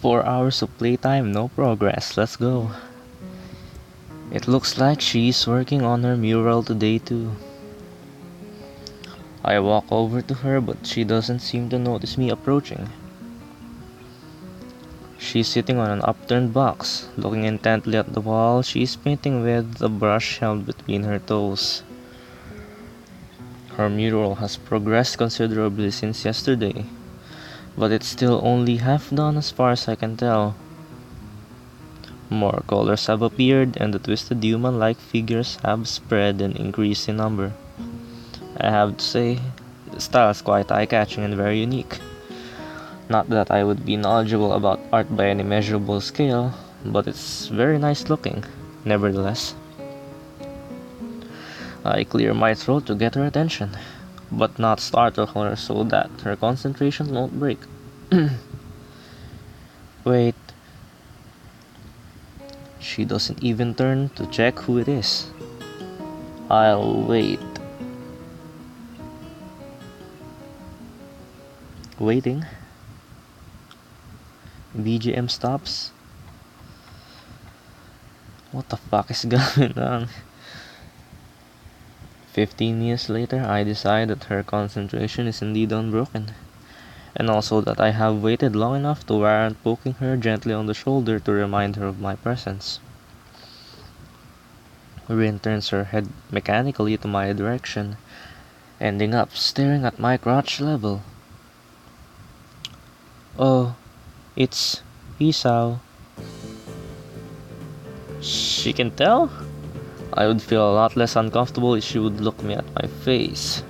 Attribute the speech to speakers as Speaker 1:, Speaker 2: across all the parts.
Speaker 1: 4 hours of playtime, no progress. Let's go. It looks like she's working on her mural today too. I walk over to her, but she doesn't seem to notice me approaching. She's sitting on an upturned box, looking intently at the wall she's painting with a brush held between her toes. Her mural has progressed considerably since yesterday, but it's still only half done as far as I can tell. More colors have appeared, and the twisted human-like figures have spread and increased in number. I have to say, the style is quite eye-catching and very unique. Not that I would be knowledgeable about art by any measurable scale, but it's very nice looking, nevertheless. I clear my throat to get her attention, but not startle her so that her concentration won't break. Wait. She doesn't even turn to check who it is. I'll wait. Waiting. BGM stops. What the fuck is going on? 15 minutes later, I decide that her concentration is indeed unbroken, and also that I have waited long enough to warrant poking her gently on the shoulder to remind her of my presence. Rin turns her head mechanically to my direction, ending up staring at my crotch level. Oh, it's Isao. She can tell? I would feel a lot less uncomfortable if she would look me at my face.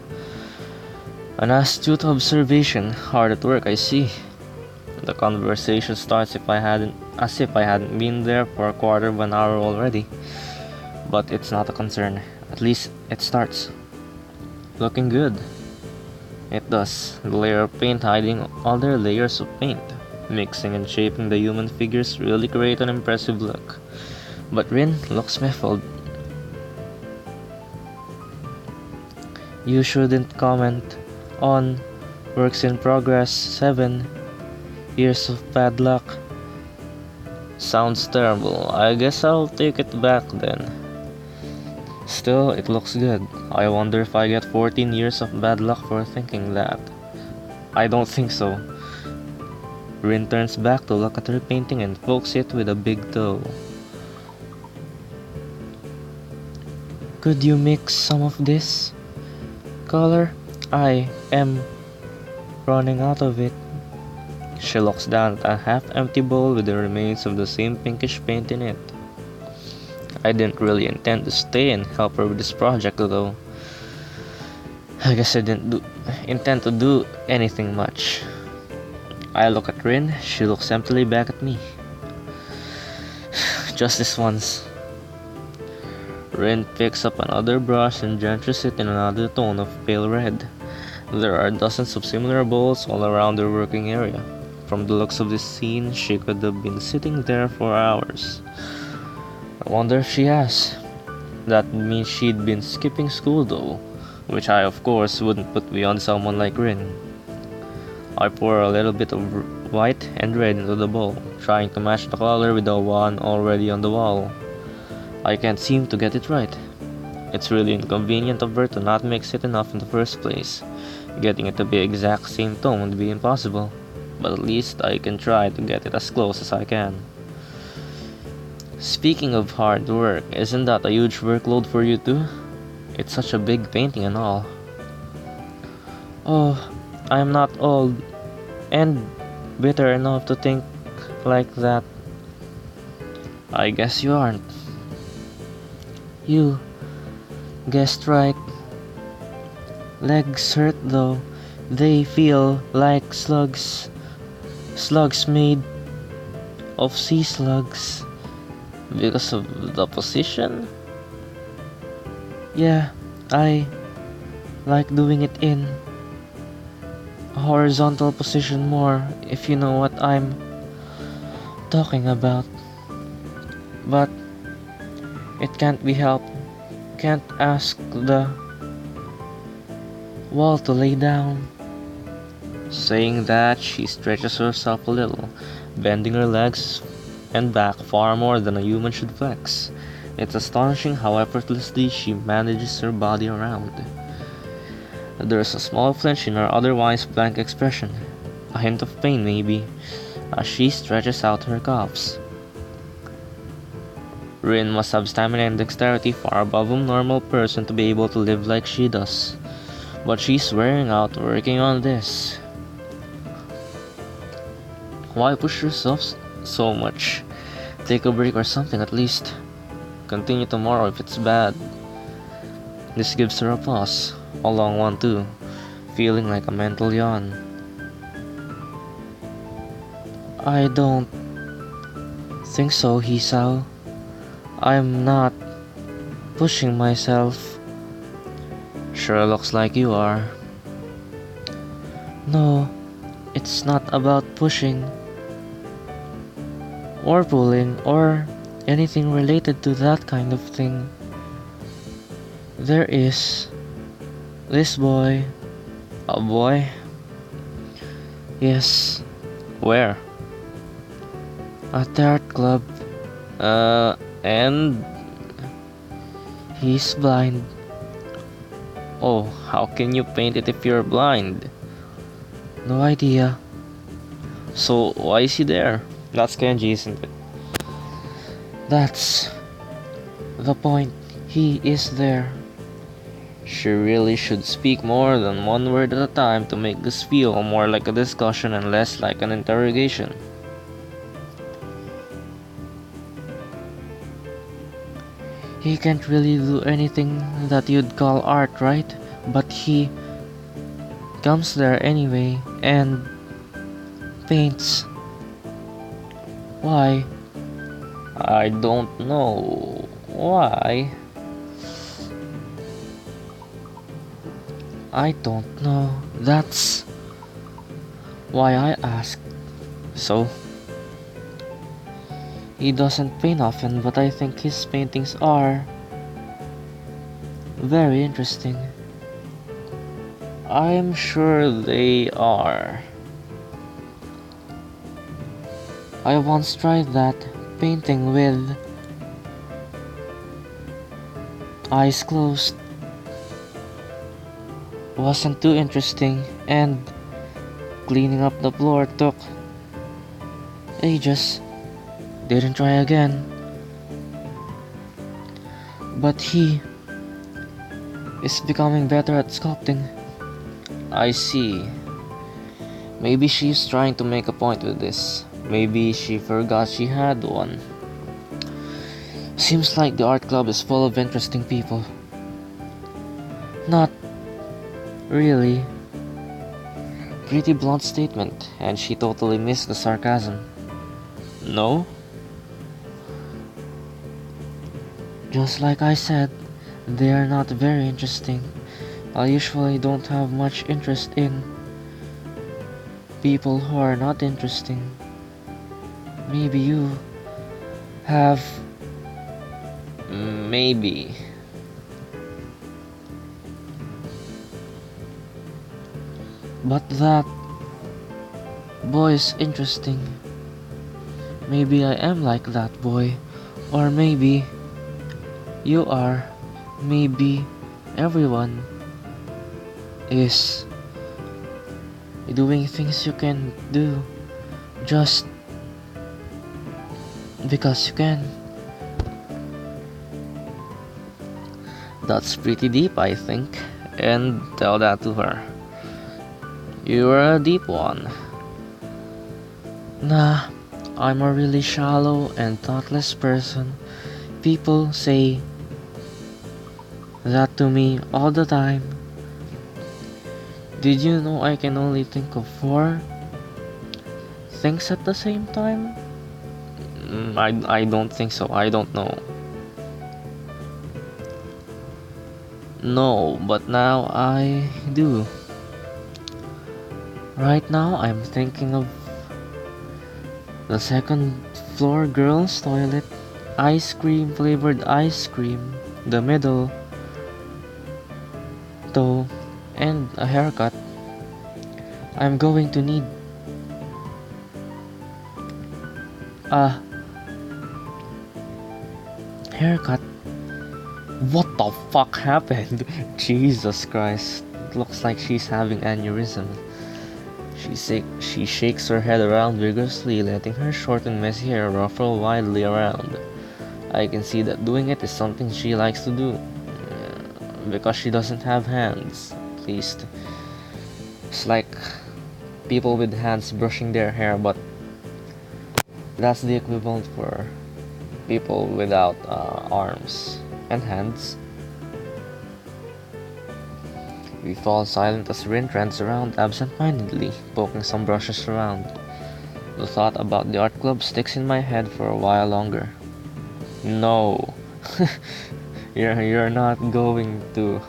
Speaker 1: An astute observation, hard at work, I see. The conversation starts as if I hadn't been there for a quarter of an hour already. But it's not a concern. At least it starts. Looking good. It does. The layer of paint hiding other layers of paint, mixing and shaping the human figures really create an impressive look. But Rin looks baffled. You shouldn't comment on works in progress 7 years of bad luck. Sounds terrible. I guess I'll take it back then. Still, it looks good. I wonder if I get 14 years of bad luck for thinking that. I don't think so. Rin turns back to look at her painting and pokes it with a big toe. Could you mix some of this color? I am running out of it. She looks down at a half-empty bowl with the remains of the same pinkish paint in it. I didn't really intend to stay and help her with this project though. I guess I didn't intend to do anything much. I look at Rin, she looks emptily back at me. Just this once. Rin picks up another brush and drenches it in another tone of pale red. There are dozens of similar bowls all around their working area. From the looks of this scene, she could have been sitting there for hours. I wonder if she has. That means she'd been skipping school though, which I of course wouldn't put beyond someone like Rin. I pour a little bit of white and red into the bowl, trying to match the color with the one already on the wall. I can't seem to get it right. It's really inconvenient of her to not mix it enough in the first place. Getting it to be exact same tone would be impossible, but at least I can try to get it as close as I can. Speaking of hard work, isn't that a huge workload for you too? It's such a big painting and all. Oh, I'm not old and bitter enough to think like that. I guess you aren't. You guessed right. Legs hurt though. They feel like slugs. Slugs made of sea slugs. Because of the position? Yeah, I like doing it in a horizontal position more, if you know what I'm talking about. But it can't be helped. Can't ask the wall to lay down. Saying that, she stretches herself a little, bending her legs and back far more than a human should flex. It's astonishing how effortlessly she manages her body around. There's a small flinch in her otherwise blank expression, a hint of pain maybe, as she stretches out her calves. Rin must have stamina and dexterity far above a normal person to be able to live like she does. But she's wearing out working on this. Why push yourself so much? Take a break or something at least. Continue tomorrow if it's bad. This gives her a pause, a long one too, feeling like a mental yawn. I don't think so, Hisao. I'm not pushing myself. Sure looks like you are. No, it's not about pushing or pulling or anything related to that kind of thing. There is this boy. A boy? Yes. Where? At the art club. And he's blind. Oh, how can you paint it if you're blind? No idea. So why is he there? That's Kenji, isn't it? That's the point. He is there. She really should speak more than one word at a time to make this feel more like a discussion and less like an interrogation. He can't really do anything that you'd call art, right? But he comes there anyway and paints. Why? I don't know. Why? I don't know. That's why I asked. So, he doesn't paint often, but I think his paintings are very interesting. I'm sure they are. I once tried that, painting with eyes closed. Wasn't too interesting, and cleaning up the floor took ages. Didn't try again. But he is becoming better at sculpting. I see. Maybe she's trying to make a point with this. Maybe she forgot she had one. Seems like the art club is full of interesting people. Not really. Pretty blunt statement, and she totally missed the sarcasm. No? Just like I said, they are not very interesting. I usually don't have much interest in people who are not interesting. Maybe you have. Maybe. But that boy is interesting. Maybe I am like that boy. Or maybe you are. Maybe everyone is doing things you can do just because you can. That's pretty deep, I think, and tell that to her. You're a deep one. Nah, I'm a really shallow and thoughtless person. People say that to me all the time. Did you know I can only think of 4 things at the same time? I don't think so. I don't know. No, but now I do. Right now I'm thinking of the second floor girls' toilet, ice cream flavored ice cream, the middle, toe, and a haircut. I'm going to need a haircut. What the fuck happened? Jesus Christ. It looks like she's having aneurysm. She shakes her head around vigorously, letting her short and messy hair ruffle wildly around. I can see that doing it is something she likes to do. Because she doesn't have hands, at least. It's like people with hands brushing their hair, but that's the equivalent for people without arms and hands. We fall silent as Rin trends around absent-mindedly, poking some brushes around. The thought about the art club sticks in my head for a while longer. No, you're not going to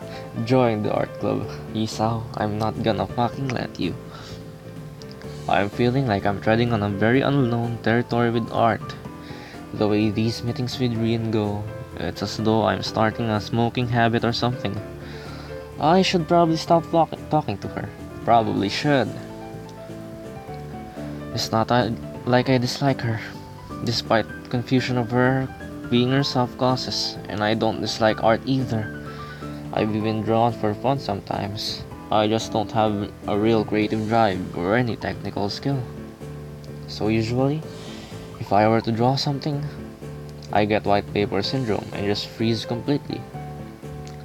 Speaker 1: join the art club, Isao. I'm not gonna fucking let you. I'm feeling like I'm treading on a very unknown territory with art. The way these meetings with Rin go, it's as though I'm starting a smoking habit or something. I should probably stop talking to her. Probably should. It's not like I dislike her, despite confusion of her being herself causes, and I don't dislike art either. I've even drawn for fun sometimes. I just don't have a real creative drive or any technical skill. So usually, if I were to draw something, I get white paper syndrome and just freeze completely.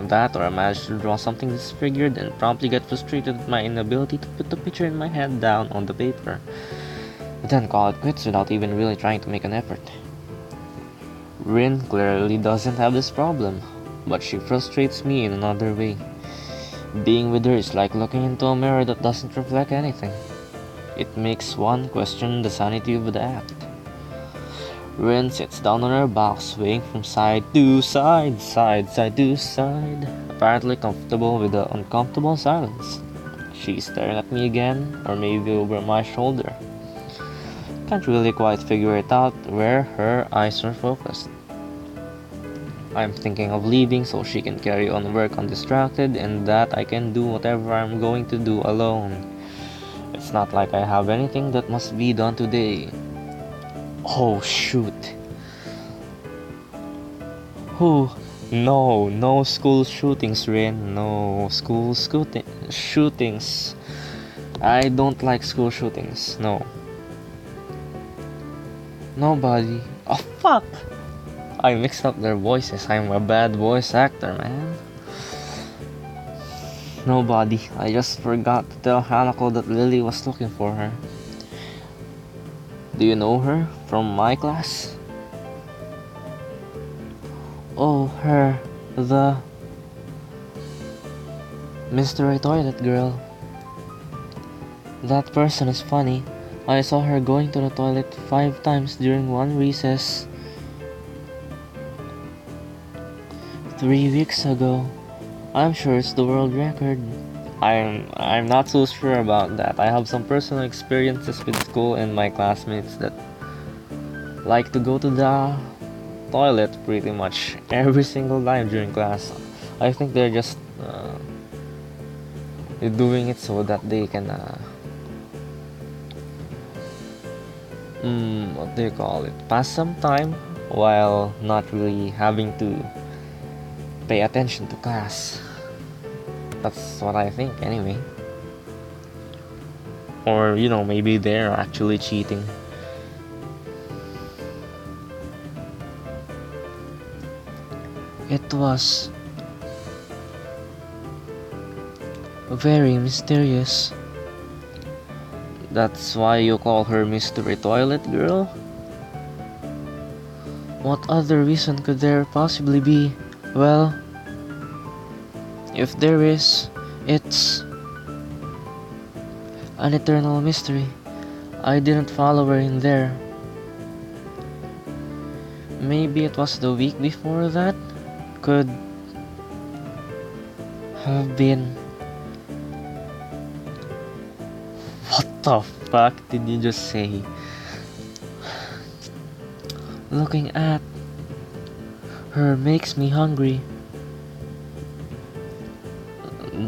Speaker 1: That, or I manage to draw something disfigured and promptly get frustrated at my inability to put the picture in my head down on the paper, then call it quits without even really trying to make an effort. Rin clearly doesn't have this problem, but she frustrates me in another way. Being with her is like looking into a mirror that doesn't reflect anything. It makes one question the sanity of the act. Rin sits down on her box, swaying from side to side, side to side, apparently comfortable with the uncomfortable silence. She's staring at me again, or maybe over my shoulder. Can't really quite figure it out where her eyes are focused. I'm thinking of leaving so she can carry on work undistracted and that I can do whatever I'm going to do alone. It's not like I have anything that must be done today. Oh shoot. No school shootings, Rin. No school shootings. I don't like school shootings. No. Nobody. Oh fuck! I mixed up their voices. I'm a bad voice actor, man. Nobody. I just forgot to tell Hanako that Lily was looking for her. Do you know her? From my class? Oh, her. The Mystery Toilet girl. That person is funny. I saw her going to the toilet 5 times during one recess 3 weeks ago. I'm sure it's the world record. I'm not so sure about that. I have some personal experiences with school and my classmates that like to go to the toilet pretty much every single time during class. I think they're just doing it so that they can what do you call it? Pass some time while not really having to pay attention to class. That's what I think anyway. Or, maybe they're actually cheating. It was very mysterious. That's why you call her Mystery Toilet Girl? What other reason could there possibly be? Well, if there is, it's an eternal mystery. I didn't follow her in there. Maybe it was the week before that? Could have been. What the fuck did you just say? Looking at her makes me hungry.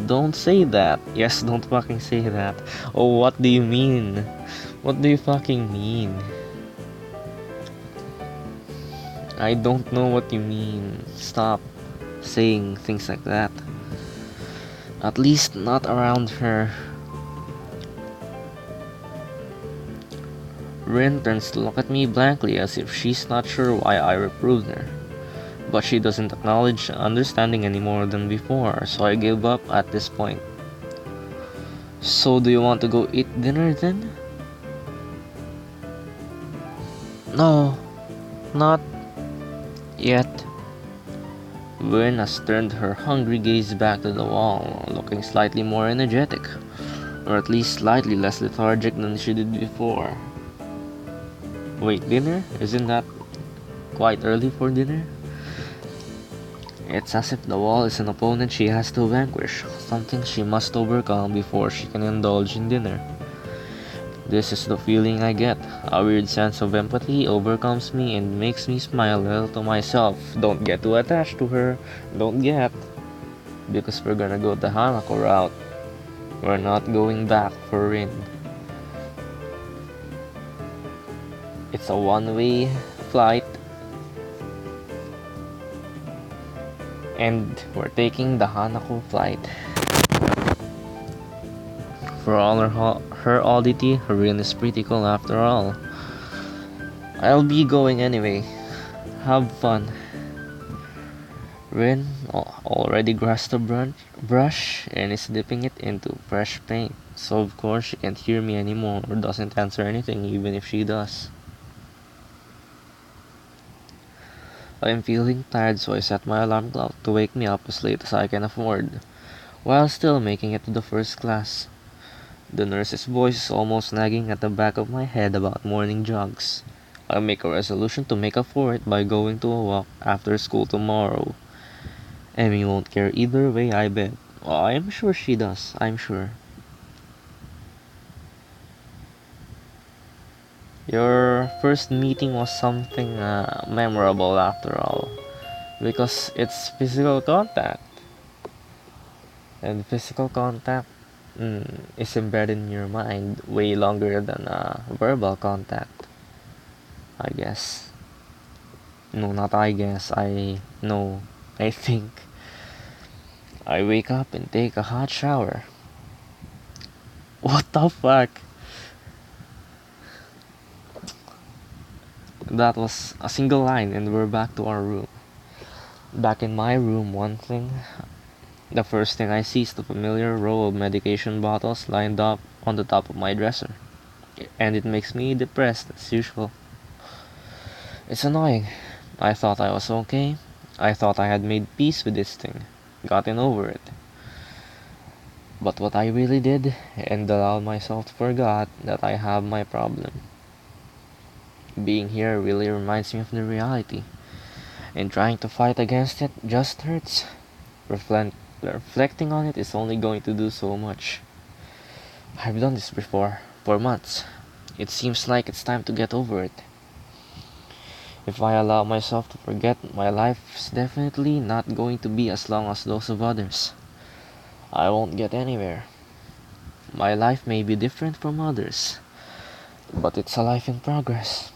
Speaker 1: Don't say that. Yes, don't fucking say that. Oh, what do you mean? What do you fucking mean? I don't know what you mean. Stop saying things like that. At least not around her. Rin turns to look at me blankly as if she's not sure why I reproved her. But she doesn't acknowledge understanding any more than before, so I give up at this point. So do you want to go eat dinner then? No, not yet. Rin has turned her hungry gaze back to the wall, looking slightly more energetic, or at least slightly less lethargic than she did before. Wait, dinner? Isn't that quite early for dinner? It's as if the wall is an opponent she has to vanquish, something she must overcome before she can indulge in dinner. This is the feeling I get. A weird sense of empathy overcomes me and makes me smile a little to myself. Don't get too attached to her. Don't get. Because we're gonna go the Hanako route. We're not going back for Rin. It's a one-way flight. And we're taking the Hanako flight. For all her oddity, Rin is pretty cool after all. I'll be going anyway. Have fun. Rin already grasped a brush and is dipping it into fresh paint, so of course she can't hear me anymore or doesn't answer anything even if she does. I'm feeling tired, so I set my alarm clock to wake me up as late as I can afford, while still making it to the first class. The nurse's voice is almost nagging at the back of my head about morning jogs. I make a resolution to make up for it by going to a walk after school tomorrow. Emmy won't care either way, I bet. Well, I'm sure she does, I'm sure. Your first meeting was something memorable after all, because it's physical contact. And physical contact is embedded in your mind way longer than verbal contact, I guess. No, not I guess, I know, I think. I wake up and take a hot shower. What the fuck? That was a single line and we're back to our room. Back in my room, the first thing I see is the familiar row of medication bottles lined up on the top of my dresser. And it makes me depressed as usual. It's annoying. I thought I was okay. I thought I had made peace with this thing, gotten over it. But what I really did, and allowed myself to forget that I have my problem. Being here really reminds me of the reality, and trying to fight against it just hurts. Reflecting on it is only going to do so much. I've done this before, for months. It seems like it's time to get over it. If I allow myself to forget, my life's definitely not going to be as long as those of others. I won't get anywhere. My life may be different from others, but it's a life in progress.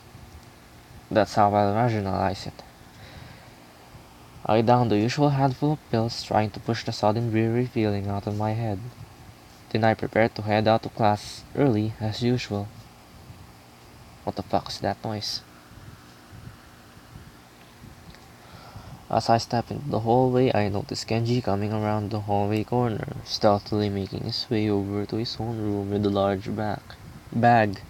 Speaker 1: That's how I'll rationalize it. I downed the usual handful of pills, trying to push the sudden dreary feeling out of my head. Then I prepared to head out to class early as usual. What the fuck is that noise? As I step into the hallway, I notice Kenji coming around the hallway corner, stealthily making his way over to his own room with a large bag.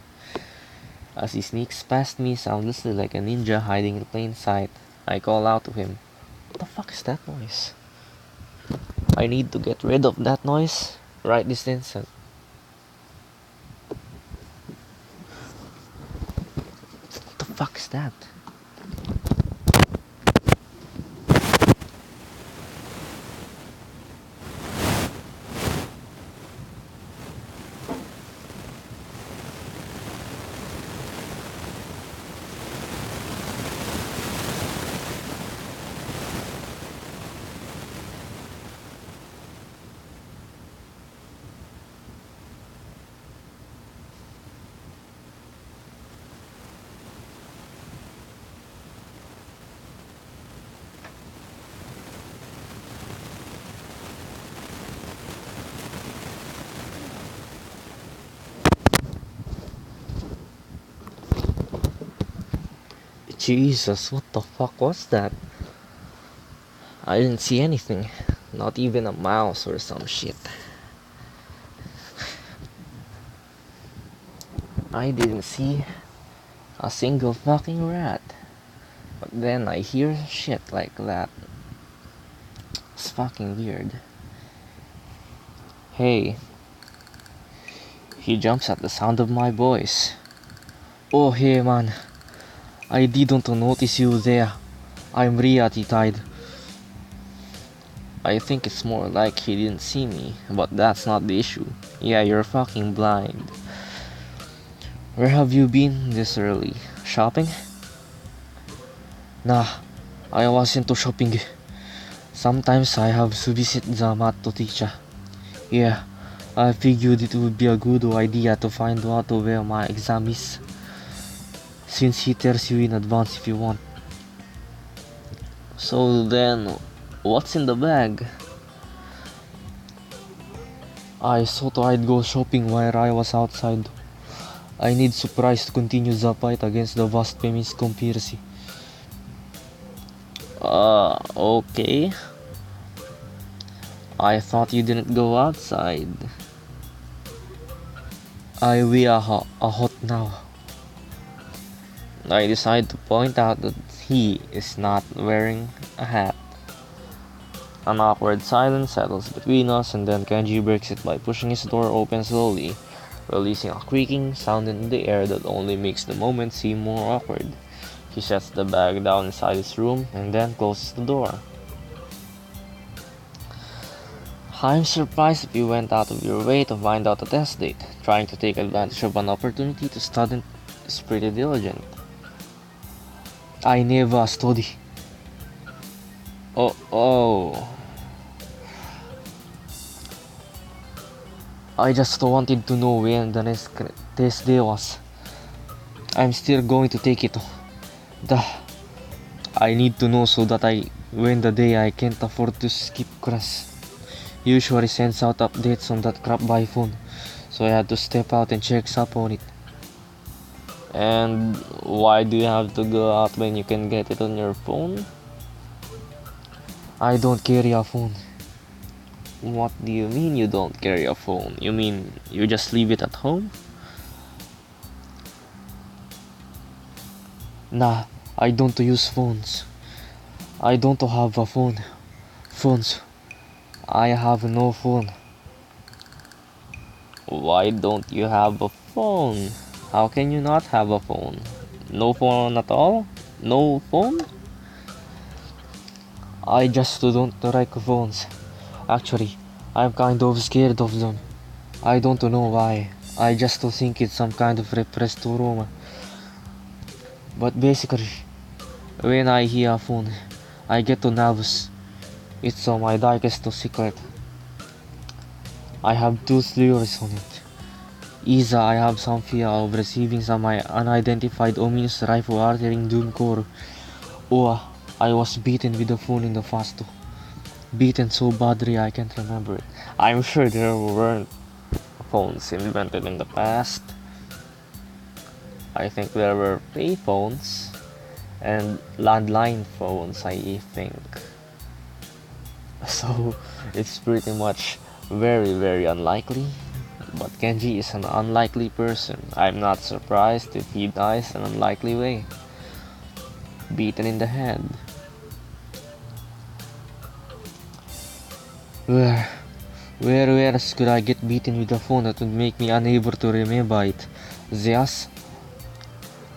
Speaker 1: As he sneaks past me soundlessly like a ninja hiding in plain sight, I call out to him. What the fuck is that noise? I need to get rid of that noise right this instant. What the fuck is that? Jesus, what the fuck was that? I didn't see anything. Not even a mouse or some shit. I didn't see a single fucking rat. But then I hear shit like that. It's fucking weird. Hey. He jumps at the sound of my voice. Oh hey man. I didn't notice you there. I'm really tired. I think it's more like he didn't see me, but that's not the issue. Yeah, you're fucking blind. Where have you been this early? Shopping? Nah, I wasn't to shopping. Sometimes I have to visit the math teacher. Yeah, I figured it would be a good idea to find out where my exam is, since he tells you in advance if you want. So then, what's in the bag? I thought I'd go shopping while I was outside. I need supplies to continue the fight against the vast feminist conspiracy. Okay. I thought you didn't go outside. I wear a hot now. I decide to point out that he is not wearing a hat. An awkward silence settles between us, and then Kenji breaks it by pushing his door open slowly, releasing a creaking sound in the air that only makes the moment seem more awkward. He sets the bag down inside his room and then closes the door. I'm surprised if you went out of your way to find out the test date. Trying to take advantage of an opportunity to study is pretty diligent. I never study. Oh. I just wanted to know when the next test day was. I'm still going to take it. I need to know so that when the day I can't afford to skip class. Usually sends out updates on that crap by phone, so I had to step out and check up on it. And why do you have to go out when you can get it on your phone? I don't carry a phone. What do you mean you don't carry a phone? You mean you just leave it at home? Nah, I don't use phones. I don't have a phone. Phones. I have no phone. Why don't you have a phone? How can you not have a phone? No phone at all? No phone? I just don't like phones. Actually, I'm kind of scared of them. I don't know why. I just think it's some kind of repressed trauma. But basically, when I hear a phone, I get nervous. It's my darkest secret. I have two theories on it. Either I have some fear of receiving some unidentified ominous rifle altering doom core, or I was beaten with the phone in the past. Beaten so badly I can't remember it. I'm sure there weren't phones invented in the past. I think there were payphones and landline phones, I think. So it's pretty much very, very unlikely. But Kenji is an unlikely person. I'm not surprised if he dies in an unlikely way. Beaten in the head. Where else could I get beaten with a phone that would make me unable to remember it? Yes?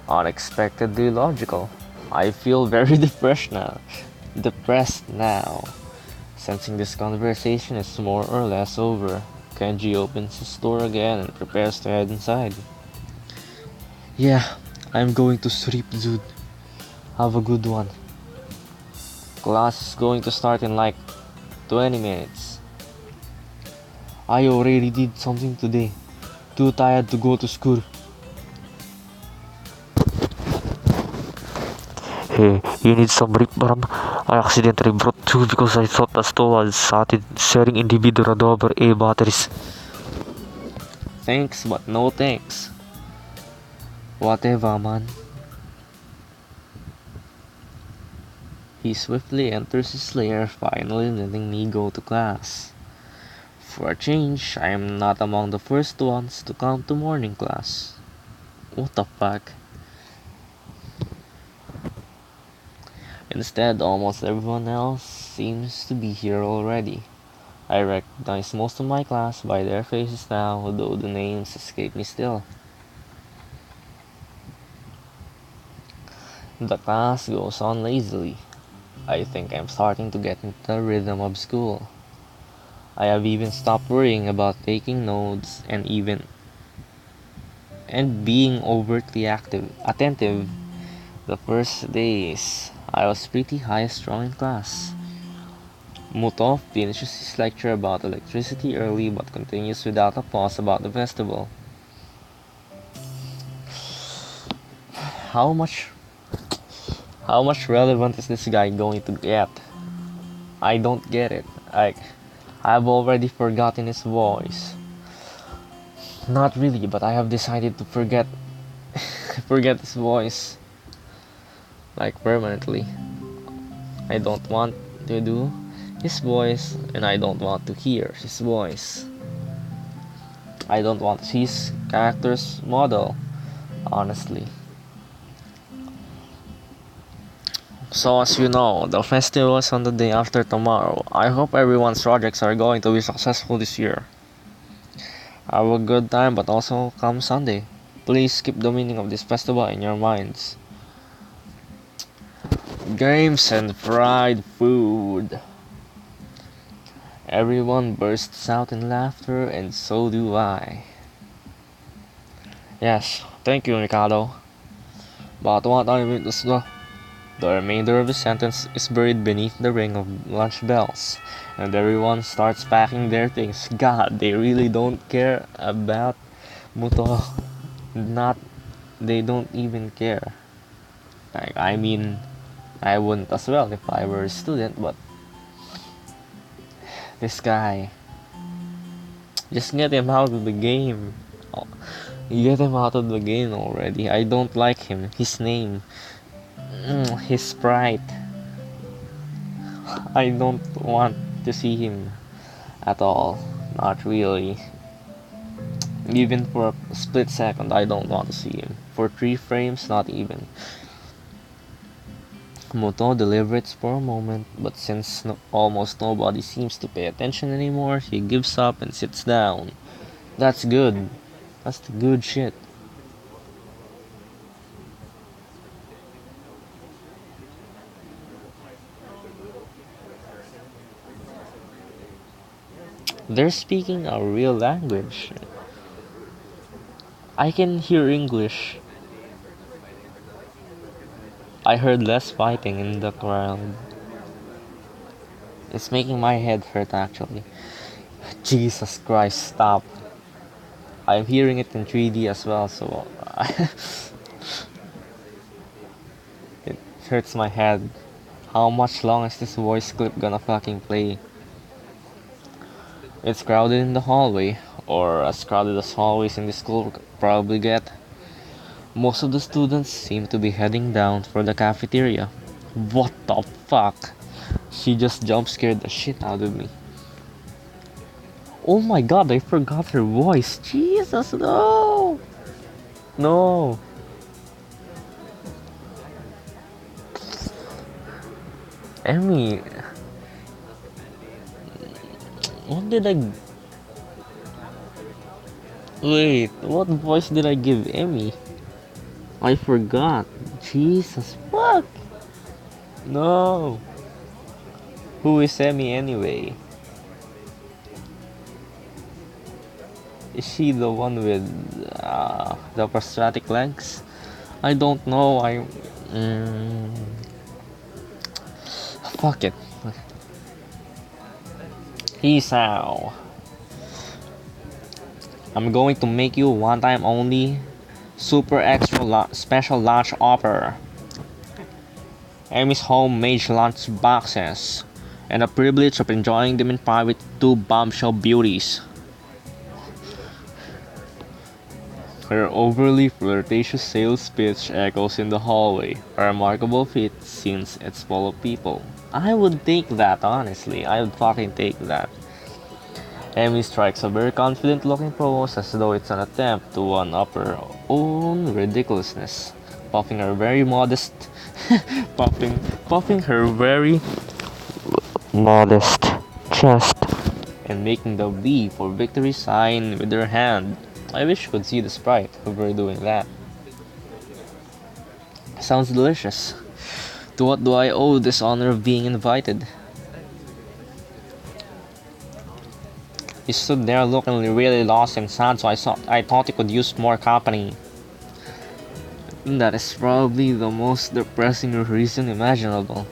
Speaker 1: Unexpectedly logical. I feel very depressed now. Sensing this conversation is more or less over, Kenji opens his door again and prepares to head inside. Yeah, I'm going to sleep, dude. Have a good one. Class is going to start in like 20 minutes. I already did something today. Too tired to go to school. Hey, you need some lip balm? I accidentally brought two because I thought the store had started selling individual AA batteries. Thanks, but no thanks. Whatever, man. He swiftly enters his lair, finally letting me go to class. For a change, I am not among the first ones to come to morning class. What the fuck? Instead, almost everyone else seems to be here already. I recognize most of my class by their faces now, though the names escape me still. The class goes on lazily. I think I'm starting to get into the rhythm of school. I have even stopped worrying about taking notes and being overtly attentive. The first days, I was pretty high strung in class. Mutov finishes his lecture about electricity early but continues without a pause about the festival. How much how much relevant is this guy going to get? I don't get it. I've already forgotten his voice. Not really, but I have decided to forget his voice like permanently. I don't want to do his voice and I don't want to hear his voice. I don't want to see his character's model, honestly. So as you know, the festival is on the day after tomorrow. I hope everyone's projects are going to be successful this year. Have a good time, but also come Sunday. Please keep the meaning of this festival in your minds. Games and fried food. Everyone bursts out in laughter, and so do I. Yes, thank you, Mikado. But what I mean is the remainder of the sentence is buried beneath the ring of lunch bells, and everyone starts packing their things. God, they really don't care about Muto. Not, they don't even care. I mean, I wouldn't as well if I were a student, but this guy, just get him out of the game. Oh, get him out of the game already. I don't like him. His name, his sprite. I don't want to see him at all. Not really. Even for a split second, I don't want to see him. For 3 frames, not even. Moto deliberates for a moment, but since almost nobody seems to pay attention anymore, he gives up and sits down. That's good. That's the good shit. They're speaking a real language. I can hear English. I heard less fighting in the crowd. It's making my head hurt actually. Jesus Christ, stop. I'm hearing it in 3D as well, so it hurts my head. How much long is this voice clip gonna fucking play? It's crowded in the hallway, or as crowded as hallways in this school probably get. Most of the students seem to be heading down for the cafeteria. What the fuck? She just jump scared the shit out of me. Oh my god, I forgot her voice. Jesus, no! No! Emmy, what did I... Wait, what voice did I give Emmy? I forgot. Jesus, fuck! No! Who is Emmy anyway? Is she the one with the prosthetic legs? I don't know. Fuck it. Peace out. I'm going to make you one time only super extra special lunch offer. Amy's homemade lunch boxes and the privilege of enjoying them in private with two bombshell beauties. Her overly flirtatious sales pitch echoes in the hallway, a remarkable feat since it's full of people. I would take that, honestly. I would fucking take that. Emmy strikes a very confident looking pose as though it's an attempt to one up her own ridiculousness. Puffing her very modest puffing puffing her very modest chest and making the V for victory sign with her hand. I wish you could see the sprite of her doing that. Sounds delicious. To what do I owe this honor of being invited? He stood there looking really lost and sad, so I thought he could use more company. That is probably the most depressing reason imaginable.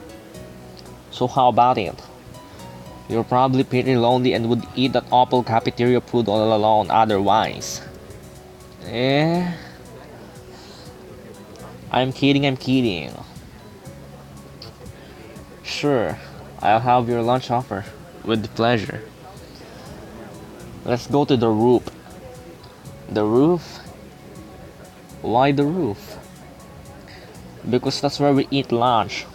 Speaker 1: So how about it? You're probably pretty lonely and would eat that awful cafeteria food all alone otherwise. Eh? I'm kidding. Sure, I'll have your lunch offer. With pleasure. Let's go to the roof. The roof? Why the roof? Because that's where we eat lunch.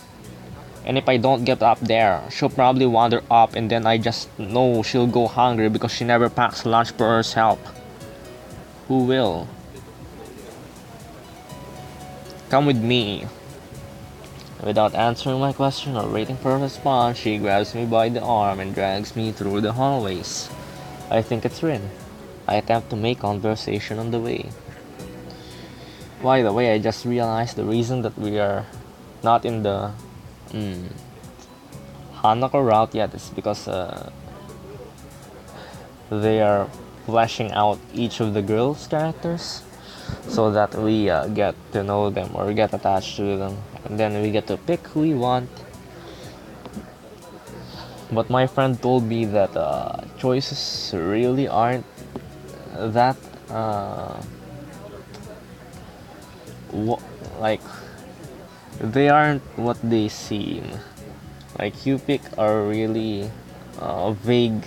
Speaker 1: And if I don't get up there, she'll probably wander up and then I just know she'll go hungry because she never packs lunch for herself. Who will? Come with me. Without answering my question or waiting for a response, she grabs me by the arm and drags me through the hallways. I think it's Rin. I attempt to make conversation on the way. By the way, I just realized the reason that we are not in the Hanako route yet is because they are fleshing out each of the girls' characters so that we get to know them or get attached to them, and then we get to pick who we want. But my friend told me that choices really aren't that like they aren't what they seem. Like you pick a really vague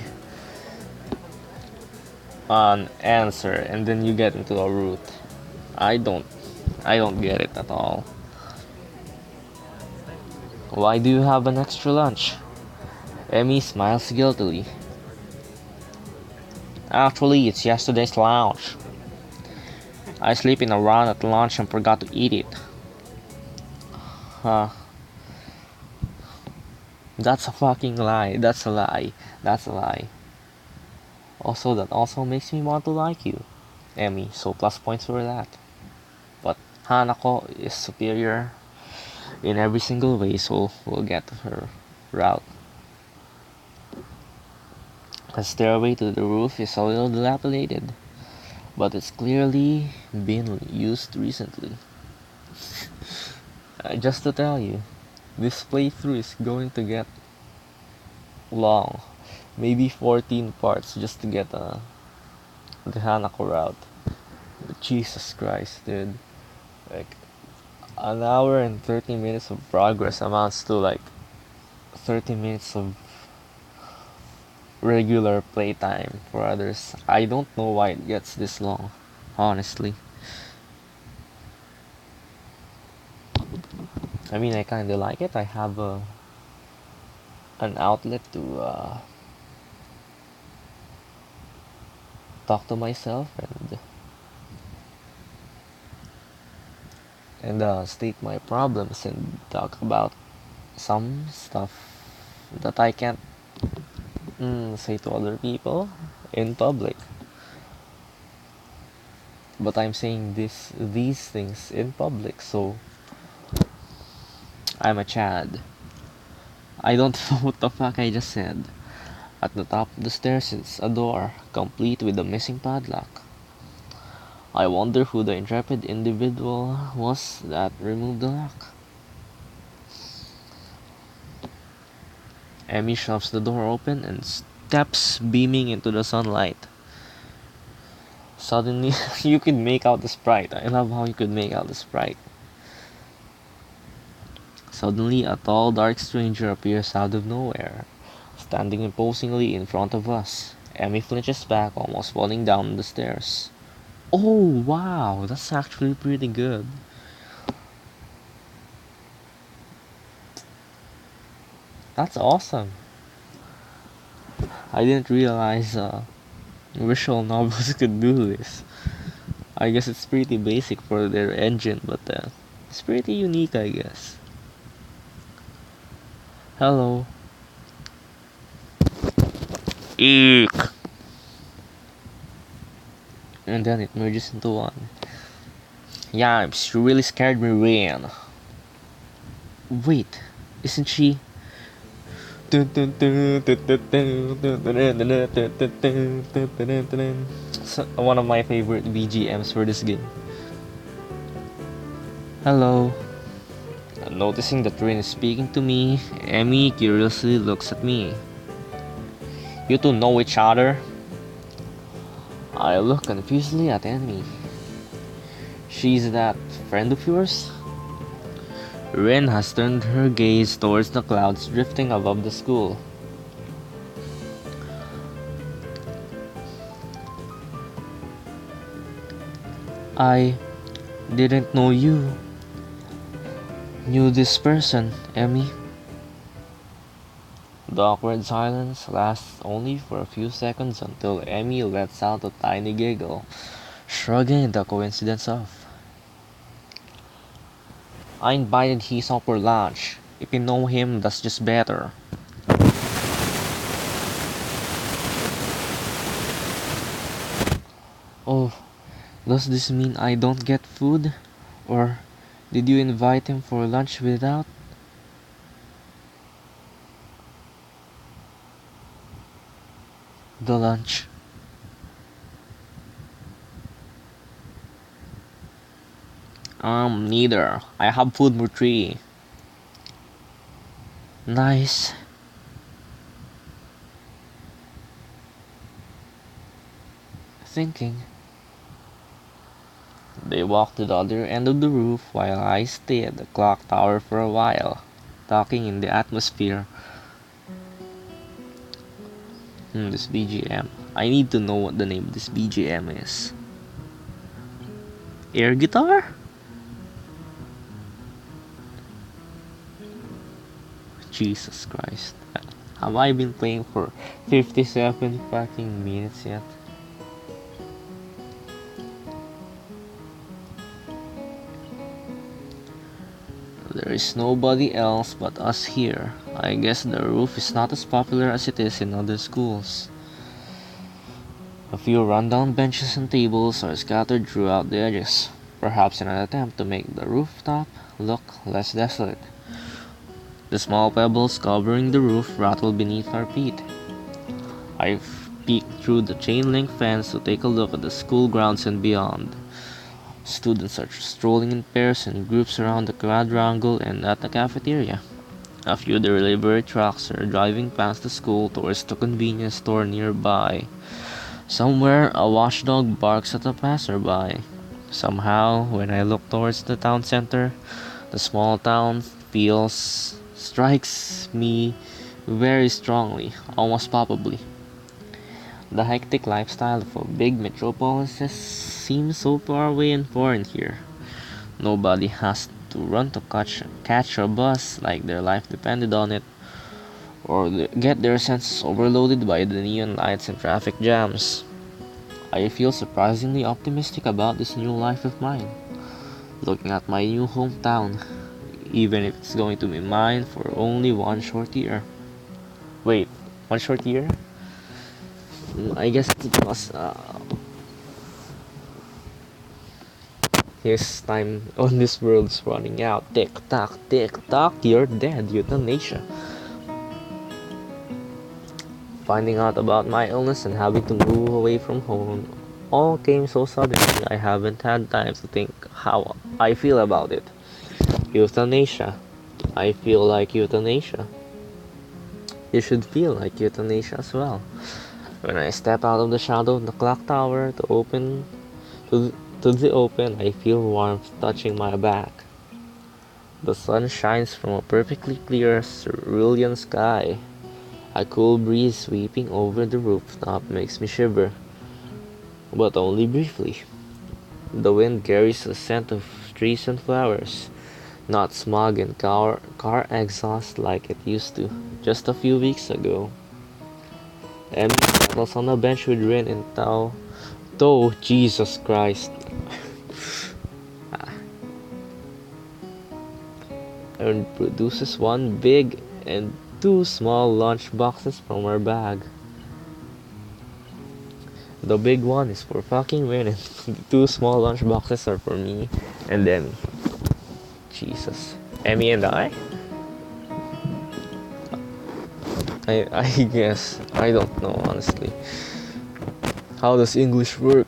Speaker 1: answer and then you get into a route. I don't I don't get it at all. Why do you have an extra lunch? Emmy smiles guiltily. Actually, it's yesterday's lunch. I sleep in a round at lunch and forgot to eat it. Huh. That's a fucking lie. That's a lie. That's a lie. Also, that also makes me want to like you, Emmy, so plus points for that. But Hanako is superior in every single way, so we'll get to her route. The stairway to the roof is a little dilapidated, but it's clearly been used recently. Just to tell you, this playthrough is going to get long. Maybe 14 parts just to get the Hanako route. But Jesus Christ, dude. Like, an hour and 30 minutes of progress amounts to like 30 minutes of regular playtime for others. I don't know why it gets this long, honestly. I mean, I kinda like it. I have an outlet to talk to myself and state my problems and talk about some stuff that I can't say to other people in public. But I'm saying these things in public, so I'm a Chad. I don't know what the fuck I just said. At the top of the stairs is a door, complete with a missing padlock. I wonder who the intrepid individual was that removed the lock. Emmy shoves the door open and steps beaming into the sunlight. Suddenly, you could make out the sprite. I love how you could make out the sprite. Suddenly, a tall, dark stranger appears out of nowhere, standing imposingly in front of us. Emmy flinches back, almost falling down the stairs. Oh wow, that's actually pretty good. That's awesome. I didn't realize visual novels could do this. I guess it's pretty basic for their engine, but it's pretty unique, I guess. Hello. Eek. And then it merges into one. Yipes, you really scared me, Rain. Wait, isn't she? One of my favorite BGMs for this game. Hello. Noticing that Rin is speaking to me, Emmy curiously looks at me. You two know each other? I look confusedly at Emmy. She's that friend of yours? Rin has turned her gaze towards the clouds drifting above the school. I didn't know you knew this person, Emmy. The awkward silence lasts only for a few seconds until Emmy lets out a tiny giggle, shrugging the coincidence off. I invited his up for lunch. If you know him, that's just better. Oh, does this mean I don't get food? Or did you invite him for lunch without the lunch? Neither. I have food for three. Nice. Thinking. They walked to the other end of the roof while I stayed at the clock tower for a while, talking in the atmosphere. This BGM. I need to know what the name of this BGM is. Air guitar? Jesus Christ. Have I been playing for 57 fucking minutes yet? There is nobody else but us here. I guess the roof is not as popular as it is in other schools. A few rundown benches and tables are scattered throughout the edges, perhaps in an attempt to make the rooftop look less desolate. The small pebbles covering the roof rattle beneath our feet. I've peeked through the chain-link fence to take a look at the school grounds and beyond. Students are strolling in pairs and groups around the quadrangle and at the cafeteria. A few delivery trucks are driving past the school towards the convenience store nearby. Somewhere, a watchdog barks at a passerby. Somehow, when I look towards the town center, the small town feels strikes me very strongly, almost palpably. The hectic lifestyle of a big metropolis seems so far away and foreign here. Nobody has to run to catch a bus like their life depended on it, or get their senses overloaded by the neon lights and traffic jams. I feel surprisingly optimistic about this new life of mine, looking at my new hometown, even if it's going to be mine for only one short year. Wait, one short year? I guess it was his time on this world is running out. Tick tock, you're dead, euthanasia. Finding out about my illness and having to move away from home all came so suddenly I haven't had time to think how I feel about it. Euthanasia. I feel like euthanasia. You should feel like euthanasia as well. When I step out of the shadow of the clock tower to the open, I feel warmth touching my back. The sun shines from a perfectly clear cerulean sky. A cool breeze sweeping over the rooftop makes me shiver, but only briefly. The wind carries the scent of trees and flowers, not smog and car exhaust like it used to just a few weeks ago. Emmy settles on a bench with Rin and Tao. Jesus Christ. And produces one big and two small lunch boxes from her bag. The big one is for fucking Rin and the two small lunch boxes are for me and Emmy. Jesus. Emmy and I? I guess. I don't know, honestly. How does English work?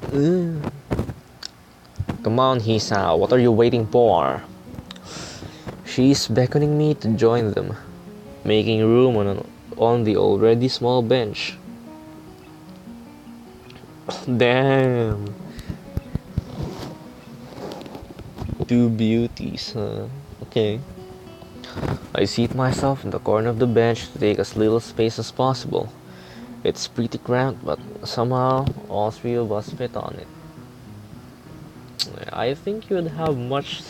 Speaker 1: Come on, Hisa, what are you waiting for? She's beckoning me to join them, making room on the already small bench. Damn. Two beauties, huh? Okay. I seat myself in the corner of the bench to take as little space as possible. It's pretty cramped, but somehow all three of us fit on it. I think you would have much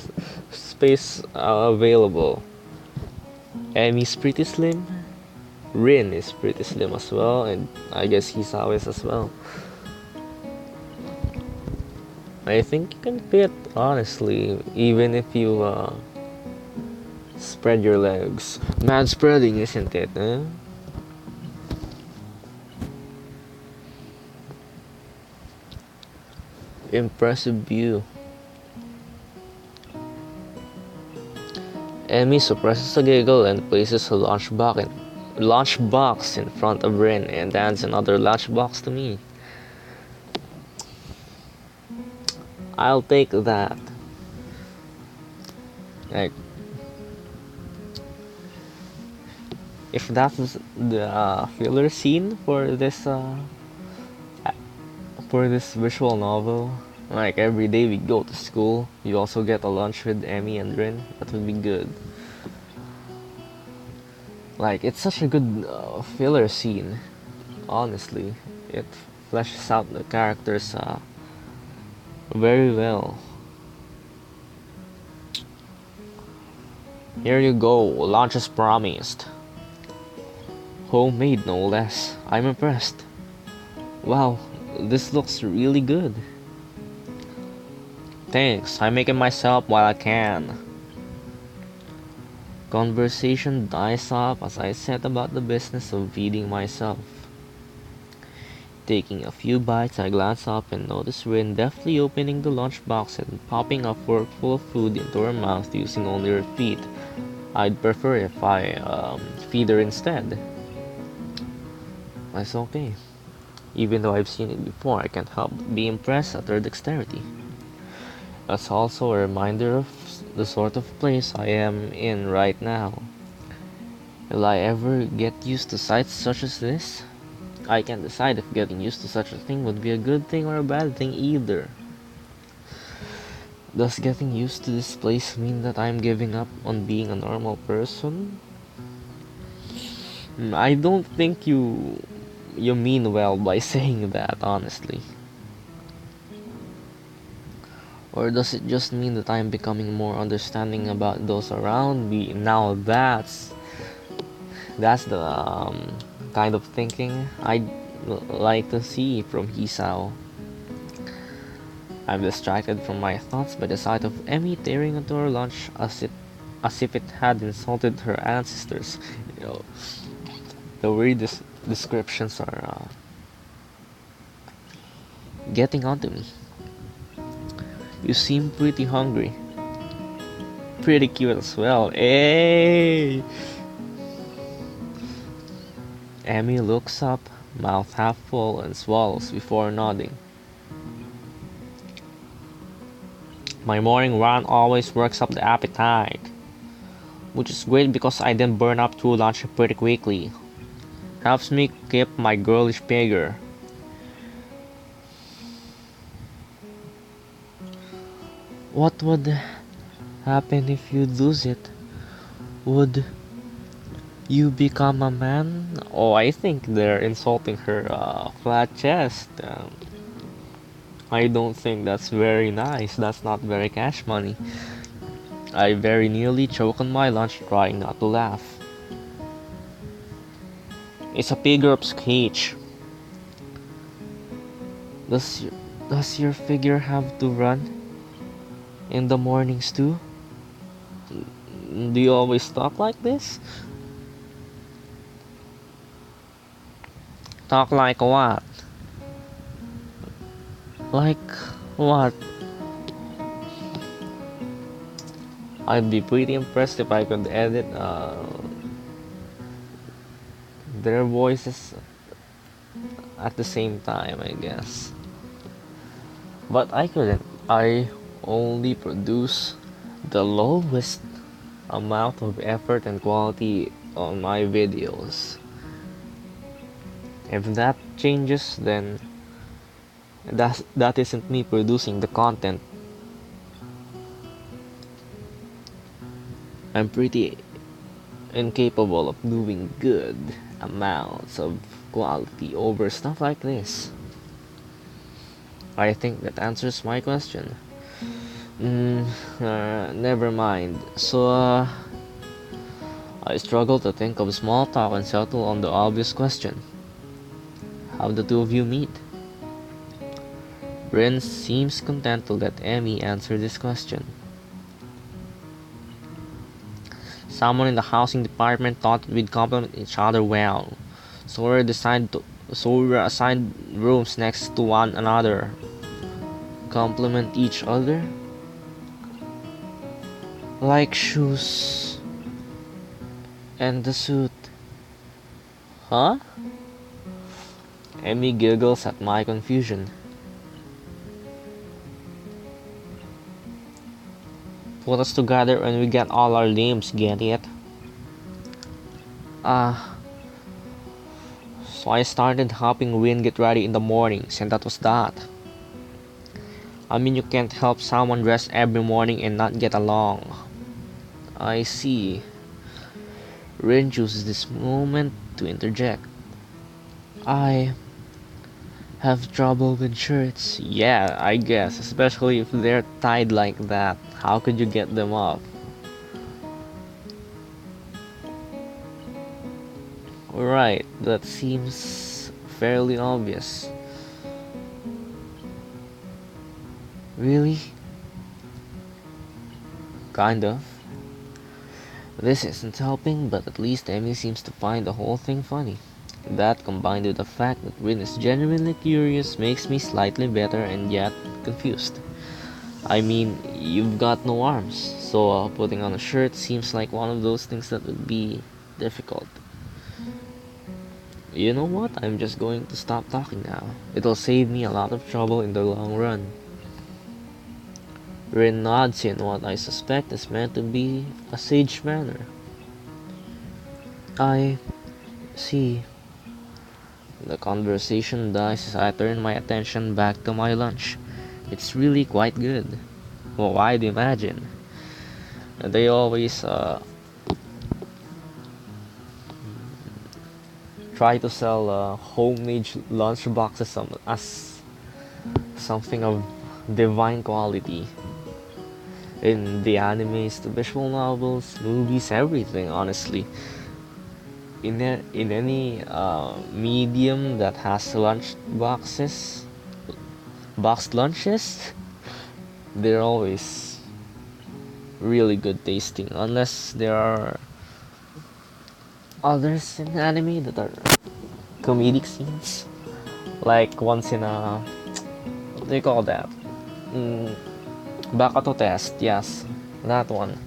Speaker 1: space available. Emmy's pretty slim. Rin is pretty slim as well, and I guess Hisao is as well. I think you can fit, honestly, even if you spread your legs. Mad spreading, isn't it? Eh? Impressive view. Emmy suppresses a giggle and places a lunchbox in front of Rin and hands another lunchbox to me. I'll take that. Like, if that was the filler scene for this visual novel, like every day we go to school, you also get a lunch with Emmy and Rin. That would be good. Like, it's such a good filler scene. Honestly, it fleshes out the characters very well. Here you go, lunch as promised. Homemade, no less. I'm impressed. Wow, this looks really good. Thanks, I make it myself while I can. Conversation dies off as I set about the business of feeding myself. Taking a few bites, I glance up and notice Rin deftly opening the lunchbox and popping a forkful of food into her mouth using only her feet. I'd prefer if I feed her instead. That's okay. Even though I've seen it before, I can't help but be impressed at her dexterity. That's also a reminder of the sort of place I am in right now. Will I ever get used to sights such as this? I can't decide if getting used to such a thing would be a good thing or a bad thing either. Does getting used to this place mean that I'm giving up on being a normal person? I don't think you mean well by saying that, honestly. Or does it just mean that I'm becoming more understanding about those around me? Now that's the kind of thinking I'd like to see from Hisao. I'm distracted from my thoughts by the sight of Emmy tearing into her lunch as if it had insulted her ancestors. You know, the weird descriptions are getting onto me. You seem pretty hungry. Pretty cute as well. Hey! Emmy looks up, mouth half full, and swallows before nodding. My morning run always works up the appetite, which is great because I then burn up through lunch pretty quickly. Helps me keep my girlish figure. What would happen if you lose it? Would you become a man? Oh, I think they're insulting her flat chest. I don't think that's very nice. That's not very cash money. I very nearly choked on my lunch trying not to laugh. It's a pigrop's cage. Does your, does your figure have to run in the mornings too? Do you always talk like this? Talk like what? Like what? I'd be pretty impressed if I could edit their voices at the same time, I guess. But I couldn't. I only produce the lowest amount of effort and quality on my videos. If that changes, then that isn't me producing the content. I'm pretty incapable of doing good amounts of quality over stuff like this. I think that answers my question. Never mind. I struggle to think of small talk and settle on the obvious question. How the two of you meet? Rin seems content to let Emmy answer this question. Someone in the housing department thought we'd complement each other well, so we were assigned rooms next to one another. Complement each other? Like shoes and the suit. Huh? Emmy giggles at my confusion. Put us together and we get all our names, get it? So I started helping Win get ready in the mornings, and that was that. I mean, you can't help someone dress every morning and not get along. I see. Rin chooses this moment to interject. I have trouble with shirts. Yeah, I guess, especially if they're tied like that. How could you get them off? Right, that seems fairly obvious. Really? Kind of. This isn't helping, but at least Emmy seems to find the whole thing funny. That, combined with the fact that Rin is genuinely curious, makes me slightly better and yet confused. I mean, you've got no arms, so putting on a shirt seems like one of those things that would be difficult. You know what? I'm just going to stop talking now. It'll save me a lot of trouble in the long run. Rin nods in what I suspect is meant to be a sage manner. I see. The conversation dies as I turn my attention back to my lunch. It's really quite good. Well, I'd imagine. They always try to sell homemade lunch boxes as something of divine quality. In the animes, the visual novels, movies, everything, honestly. In any medium that has lunch boxes, boxed lunches, they're always really good tasting. Unless there are others in anime that are comedic scenes, like once in a what do you call that? Bakato test, yes, that one.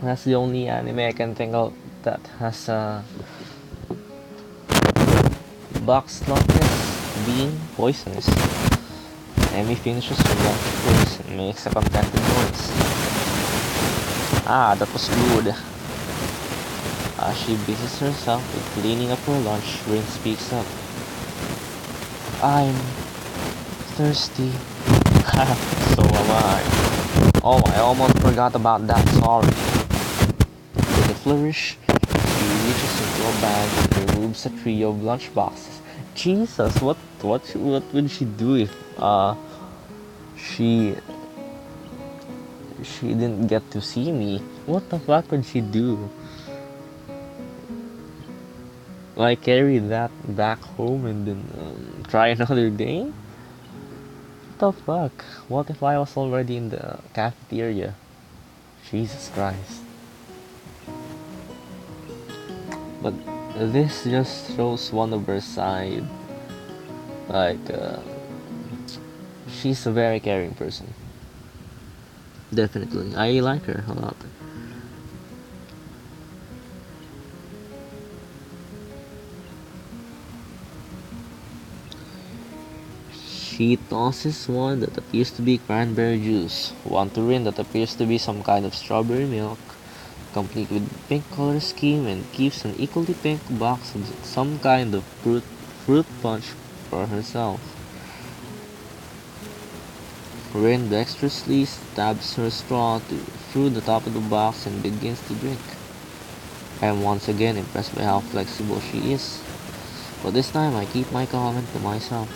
Speaker 1: That's the only anime I can think of that has box lunches being poisonous. Emmy finishes her lunch first and makes a contented noise. Ah, that was good. As she busies herself with cleaning up her lunch, Rin speaks up. I'm thirsty. So am I. Oh, I almost forgot about that, sorry. With a flourish, she reaches into a bag and removes a trio of lunch boxes Jesus, what would she do if she she didn't get to see me? What the fuck would she do? Like carry that back home and then try another day? What the fuck? What if I was already in the cafeteria? Jesus Christ. But this just shows one of her side. Like, she's a very caring person. Definitely. I like her a lot. She tosses one that appears to be cranberry juice, one tureen that appears to be some kind of strawberry milk, complete with pink color scheme, and keeps an equally pink box of some kind of fruit punch for herself. Rin dexterously stabs her straw through the top of the box and begins to drink. I am once again impressed by how flexible she is, but this time I keep my comment to myself.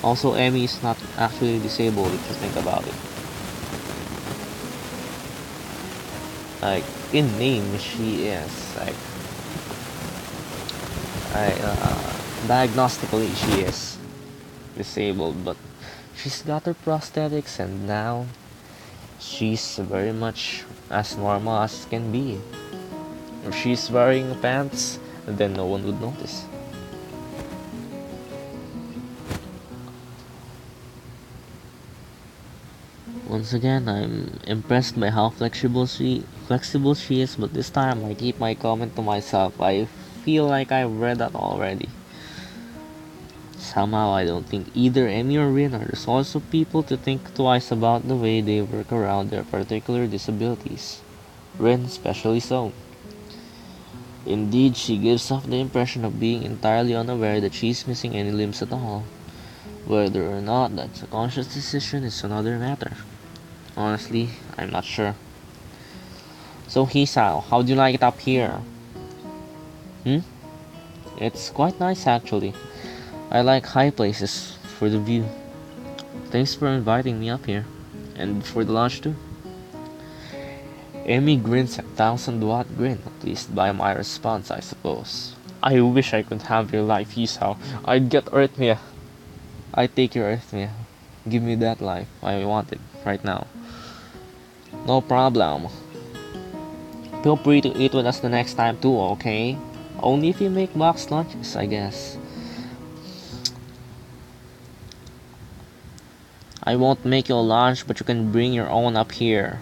Speaker 1: Also, Emmy is not actually disabled if you think about it. Like, in name, she is. Diagnostically, she is disabled, but she's got her prosthetics and now she's very much as normal as can be. If she's wearing pants, then no one would notice. Once again, I'm impressed by how flexible she is, but this time I keep my comment to myself. I feel like I've read that already. Somehow I don't think either Emmy or Rin are the sorts of people to think twice about the way they work around their particular disabilities. Rin especially so. Indeed, she gives off the impression of being entirely unaware that she's missing any limbs at all. Whether or not that's a conscious decision is another matter. Honestly, I'm not sure. So Hisao, how do you like it up here? Hmm? It's quite nice actually. I like high places for the view. Thanks for inviting me up here. And for the lunch too. Amy grins a 1,000-watt grin, pleased by my response, I suppose. I wish I could have your life, Hisao. I'd get arrhythmia. I'd take your arrhythmia. Give me that life. I want it right now. No problem. Feel free to eat with us the next time too, okay? Only if you make box lunches, I guess. I won't make you a lunch, but you can bring your own up here.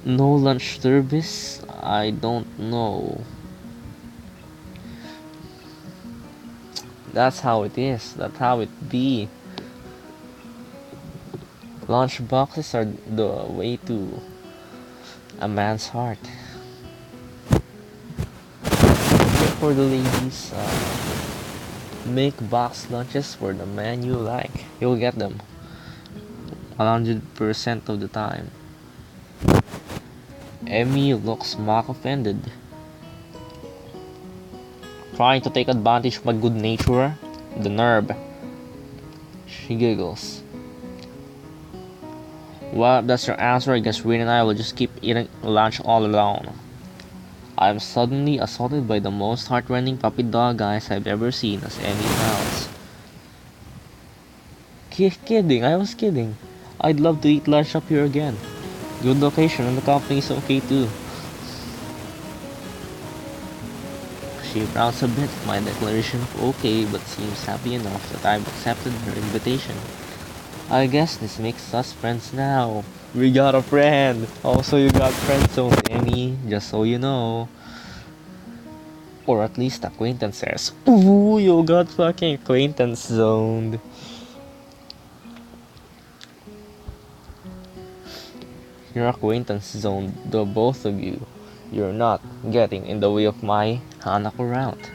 Speaker 1: No lunch service? I don't know. That's how it is. That's how it be. Lunch boxes are the way to a man's heart. For the ladies, make box lunches for the man you like. You'll get them 100% of the time. Emmy looks mock offended. Trying to take advantage of my good nature? The nerve. She giggles. Well, if that's your answer, I guess Rin and I will just keep eating lunch all alone. I'm suddenly assaulted by the most heartrending puppy dog eyes I've ever seen as Emmy howls. Kidding, I was kidding. I'd love to eat lunch up here again. Good location and the company is okay too. She frowns a bit at my declaration of okay, but seems happy enough that I've accepted her invitation. I guess this makes us friends now. We got a friend. Also, you got friend zone, Emmy. Just so you know. Or at least acquaintances. Ooh, you got fucking acquaintance zoned. Your acquaintance zoned, the both of you. You're not getting in the way of my Hanak around.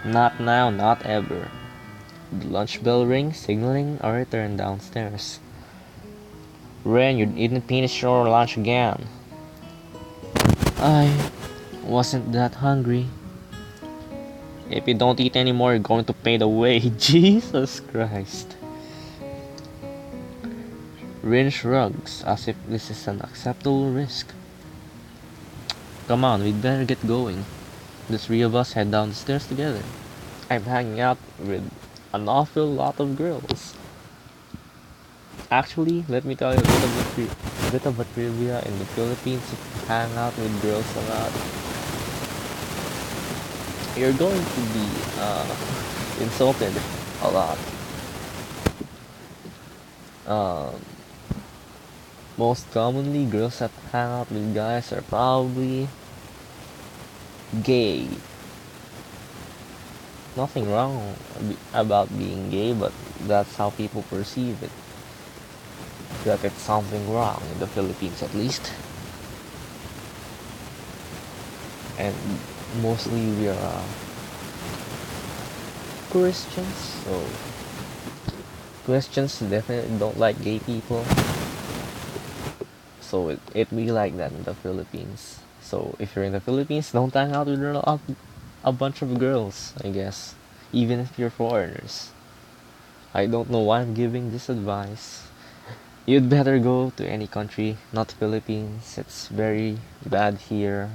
Speaker 1: Not now, not ever. The lunch bell rings, signaling a return downstairs. Ren, you didn't finish your lunch again. I wasn't that hungry. If you don't eat anymore, you're going to pay the way. Jesus Christ. Rin shrugs, as if this is an acceptable risk. Come on, we'd better get going. The three of us head down the stairs together. I'm hanging out with an awful lot of girls. Actually, let me tell you a bit of a trivia. In the Philippines, if you hang out with girls a lot, you're going to be insulted a lot. Um, Most commonly, girls that hang out with guys are probably gay. Nothing wrong about being gay, but that's how people perceive it. That it's something wrong in the Philippines, at least. And mostly we are Christians, so Christians definitely don't like gay people. So it be like that in the Philippines. So if you're in the Philippines, don't hang out with a bunch of girls, I guess. Even if you're foreigners. I don't know why I'm giving this advice. You'd better go to any country, not Philippines. It's very bad here.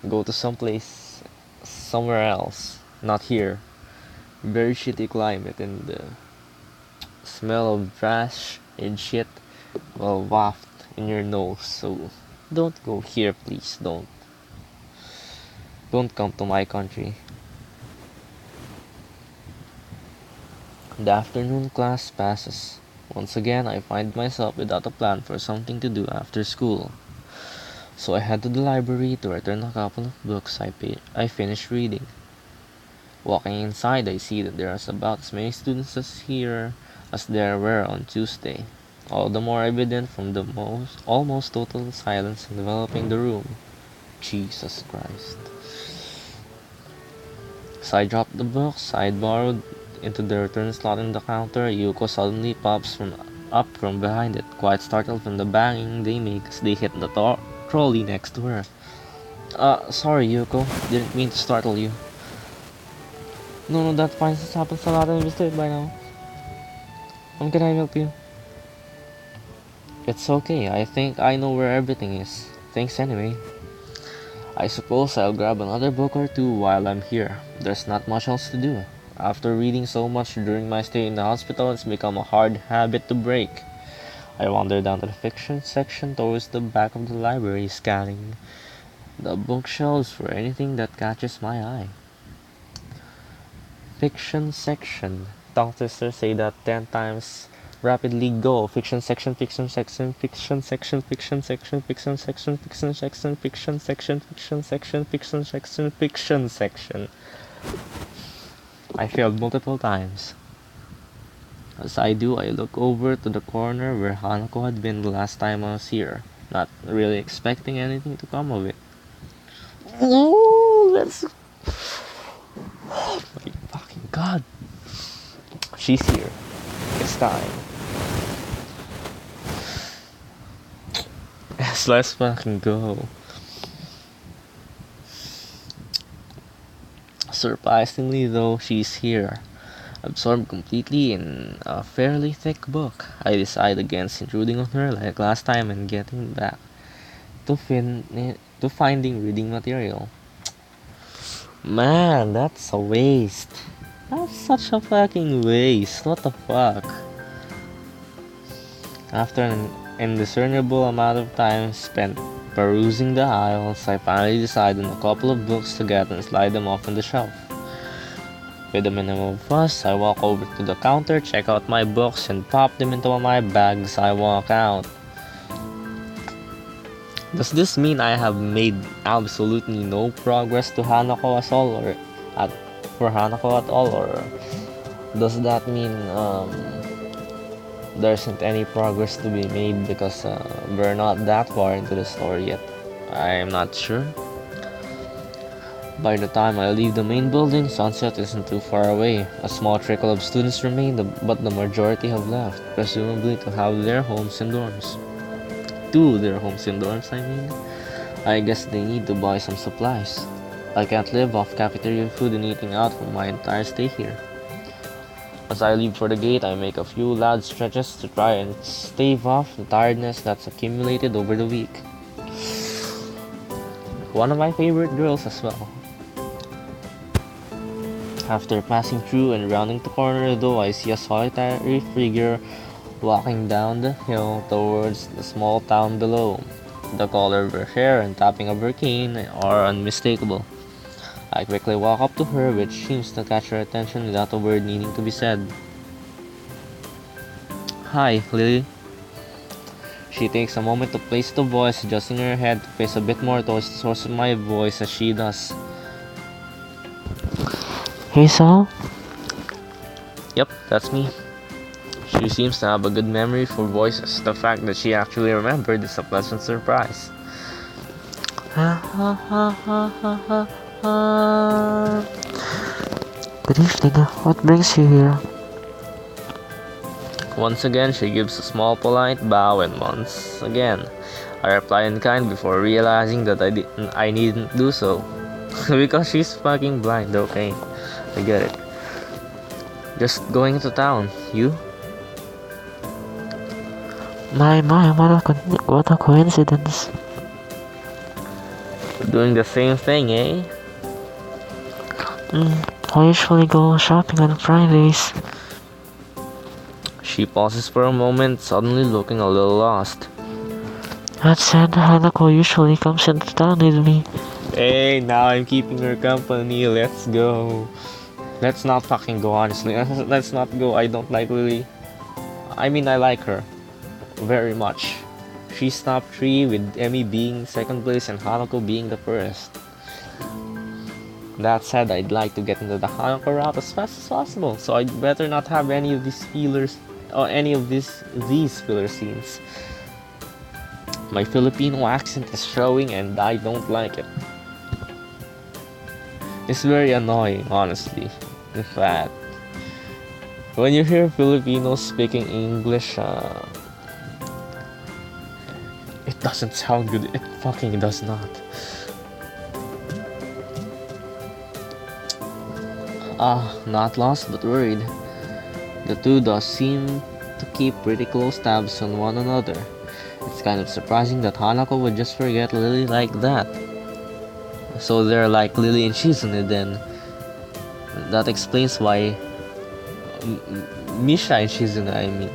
Speaker 1: Go to someplace, somewhere else, not here. Very shitty climate, and the smell of trash and shit will waft in your nose. So don't go here, please. Don't come to my country. The afternoon class passes. Once again, I find myself without a plan for something to do after school. So I head to the library to return a couple of books I finished reading. Walking inside, I see that there are about as many students as here as there were on Tuesday. All the more evident from the almost total silence enveloping the room. Jesus Christ. So I drop the books I'd borrowed into the return slot in the counter. Yuko suddenly pops up from behind it, quite startled from the banging they make as they hit the trolley next to her. Sorry Yuko, didn't mean to startle you. No, that's fine, this happens a lot and we by now. Can I help you? It's okay, I think I know where everything is. Thanks anyway. I suppose I'll grab another book or two while I'm here. There's not much else to do. After reading so much during my stay in the hospital, it's become a hard habit to break. I wander down to the fiction section towards the back of the library, scanning the bookshelves for anything that catches my eye. Fiction section. Tongue twister, say that 10 times. Rapidly go. Fiction section, fiction section, fiction section, fiction section, fiction section, fiction section, fiction section, fiction section, fiction section, fiction section. I failed multiple times. As I do, I look over to the corner where Hanako had been the last time I was here, not really expecting anything to come of it. Oh, that's... Oh my fucking god. She's here. It's time. Yes, let's fucking go. Surprisingly though, she's here. Absorbed completely in a fairly thick book, I decide against intruding on her like last time and getting back to finding reading material. Man, that's a waste. That's such a fucking waste. What the fuck? After an indiscernible amount of time spent perusing the aisles, I finally decide on a couple of books to get and slide them off on the shelf. With a minimum of fuss, I walk over to the counter, check out my books, and pop them into my bags. I walk out. Does this mean I have made absolutely no progress to Hanako at all, or does that mean there isn't any progress to be made because we're not that far into the story yet? I'm not sure. By the time I leave the main building, sunset isn't too far away. A small trickle of students remain, but the majority have left, presumably to have their homes and dorms. To their homes and dorms, I mean. I guess they need to buy some supplies. I can't live off cafeteria food and eating out for my entire stay here. As I leave for the gate, I make a few loud stretches to try and stave off the tiredness that's accumulated over the week. One of my favorite girls as well. After passing through and rounding the corner, though, I see a solitary figure walking down the hill towards the small town below. The color of her hair and tapping of her cane are unmistakable. I quickly walk up to her, which seems to catch her attention without a word needing to be said. Hi, Lily. She takes a moment to place the voice, adjusting her head to face a bit more towards the source of my voice as she does.
Speaker 2: Hey Sal?
Speaker 1: Yep, that's me. She seems to have a good memory for voices. The fact that she actually remembered is a pleasant surprise.
Speaker 2: Good evening. What brings you here?
Speaker 1: Once again, she gives a small polite bow, and once again, I reply in kind before realizing that I needn't do so. Because she's fucking blind, okay? I get it. Just going to town. You?
Speaker 2: My, what a coincidence.
Speaker 1: Doing the same thing, eh?
Speaker 2: I usually go shopping on Fridays.
Speaker 1: She pauses for a moment, suddenly looking a little lost.
Speaker 2: That said, Hanako usually comes into town with me.
Speaker 1: Hey, now I'm keeping her company. Let's go. Let's not fucking go, honestly. Let's not go. I don't like Lily. I mean, I like her. Very much. She's top 3 with Emmy being second place and Hanako being the first. That said, I'd like to get into the Hanako route as fast as possible, so I'd better not have any of these fillers or any of these filler scenes. My Filipino accent is showing and I don't like it. It's very annoying, honestly. In fact, when you hear Filipinos speaking English, it doesn't sound good. It fucking does not. Not lost but worried. The two does seem to keep pretty close tabs on one another. It's kind of surprising that Hanako would just forget Lily like that. So they're like Lily and Shizune then. That explains why Misha and Shizune, I mean.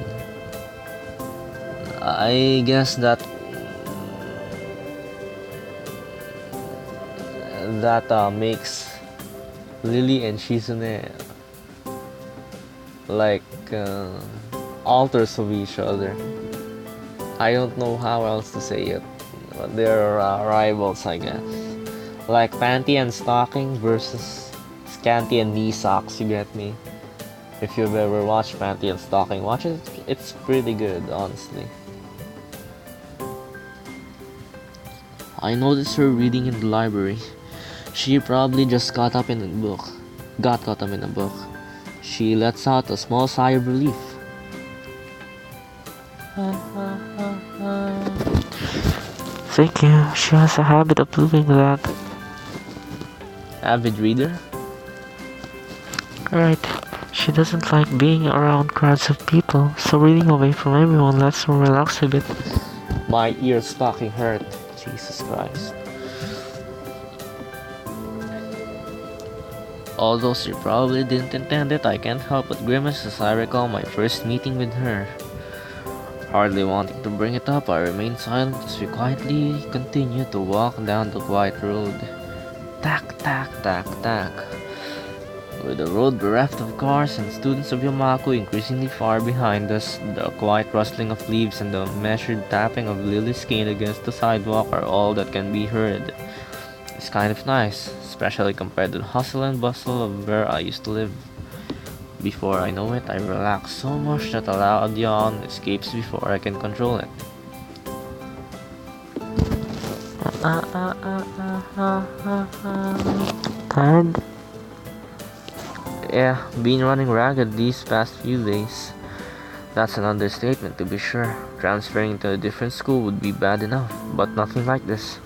Speaker 1: I guess that makes Lily and Shizune like alters of each other. I don't know how else to say it, but they're rivals, I guess. Like panty and stocking versus scanty and knee socks, you get me? If you've ever watched Panty and Stocking, watch it. It's pretty good, honestly. I noticed her reading in the library. She probably just got caught up in a book. She lets out a small sigh of relief.
Speaker 2: Thank you. She has a habit of doing that.
Speaker 1: Avid reader?
Speaker 2: Right. She doesn't like being around crowds of people, so reading away from everyone lets her relax a bit.
Speaker 1: My ears fucking hurt. Jesus Christ. Although she probably didn't intend it, I can't help but grimace as I recall my first meeting with her. Hardly wanting to bring it up, I remain silent as we quietly continue to walk down the quiet road. Tack, tack, tack, tack. With the road bereft of cars and students of Yamaku increasingly far behind us, the quiet rustling of leaves and the measured tapping of Lily's cane against the sidewalk are all that can be heard. It's kind of nice, especially compared to the hustle and bustle of where I used to live. Before I know it, I relax so much that a loud yawn escapes before I can control it.
Speaker 2: Tired?
Speaker 1: Yeah, been running ragged these past few days. That's an understatement, to be sure. Transferring to a different school would be bad enough, but nothing like this.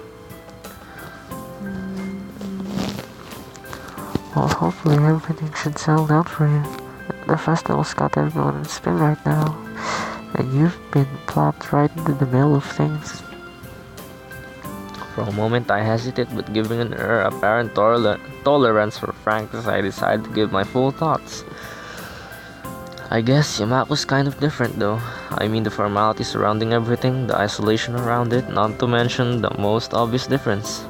Speaker 2: Well, hopefully everything should settle down for you. The festival's got everyone in spin right now, and you've been plopped right into the middle of things.
Speaker 1: For a moment I hesitated, but given her apparent tolerance for frankness, I decided to give my full thoughts. I guess Yamako's kind of different though. I mean the formality surrounding everything, the isolation around it, not to mention the most obvious difference.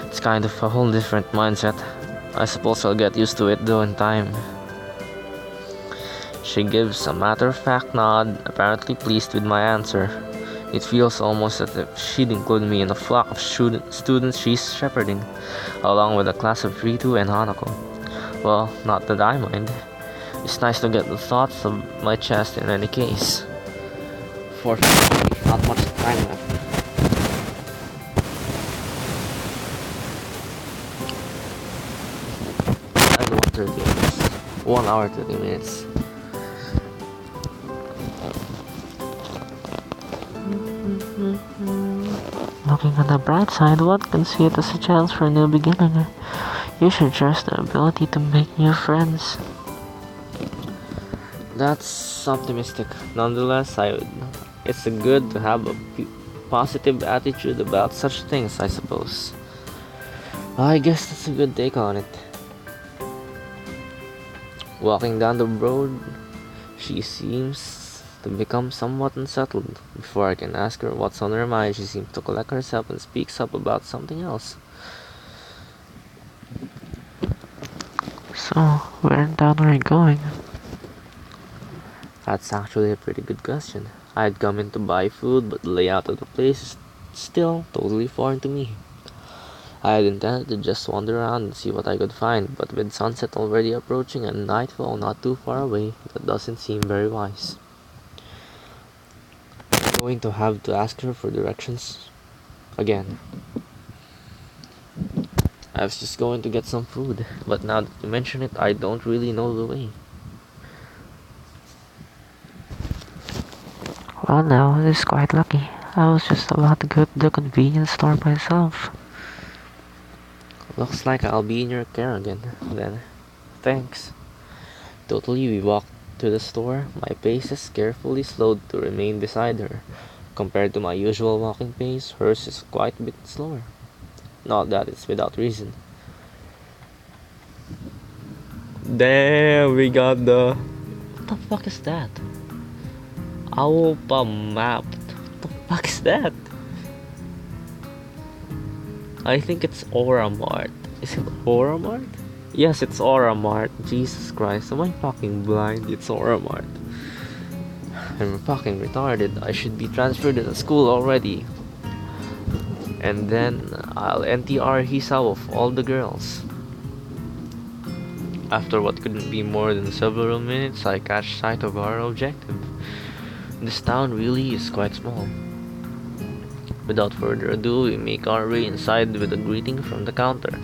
Speaker 1: It's kind of a whole different mindset. I suppose I'll get used to it though in time. She gives a matter-of-fact nod, apparently pleased with my answer. It feels almost as if she'd include me in a flock of students she's shepherding, along with a class of Ritu and Hanako. Well, not that I mind. It's nice to get the thoughts of my chest in any case. Fortunately, not much time left. And 1:30 minutes. 1 hour 30 minutes.
Speaker 2: Looking on the bright side, one can see it as a chance for a new beginning. You should trust the ability to make new friends.
Speaker 1: That's optimistic. Nonetheless, it's good to have a positive attitude about such things, I suppose. I guess that's a good take on it. Walking down the road, she seems to become somewhat unsettled. Before I can ask her what's on her mind, she seems to collect herself and speaks up about something else.
Speaker 2: So, where in town are you going?
Speaker 1: That's actually a pretty good question. I had come in to buy food, but the layout of the place is still totally foreign to me. I had intended to just wander around and see what I could find, but with sunset already approaching and nightfall not too far away, that doesn't seem very wise. I'm going to have to ask her for directions again. I was just going to get some food, but now that you mention it, I don't really know the way.
Speaker 2: Well, no, it's quite lucky. I was just about to go to the convenience store myself.
Speaker 1: Looks like I'll be in your care again, then. Thanks. Totally, we walked to the store. My pace is carefully slowed to remain beside her. Compared to my usual walking pace, hers is quite a bit slower. Not that it's without reason. Damn, we got the... What the fuck is that? Aopa map. What the fuck is that? I think it's Aura Mart. Is it Aura Mart? Yes, it's Aura Mart. Jesus Christ, am I fucking blind? It's Aura Mart. I'm fucking retarded. I should be transferred to the school already. And then I'll NTR Hisao of all the girls. After what couldn't be more than several minutes, I catch sight of our objective. This town really is quite small. Without further ado, we make our way inside with a greeting from the counter.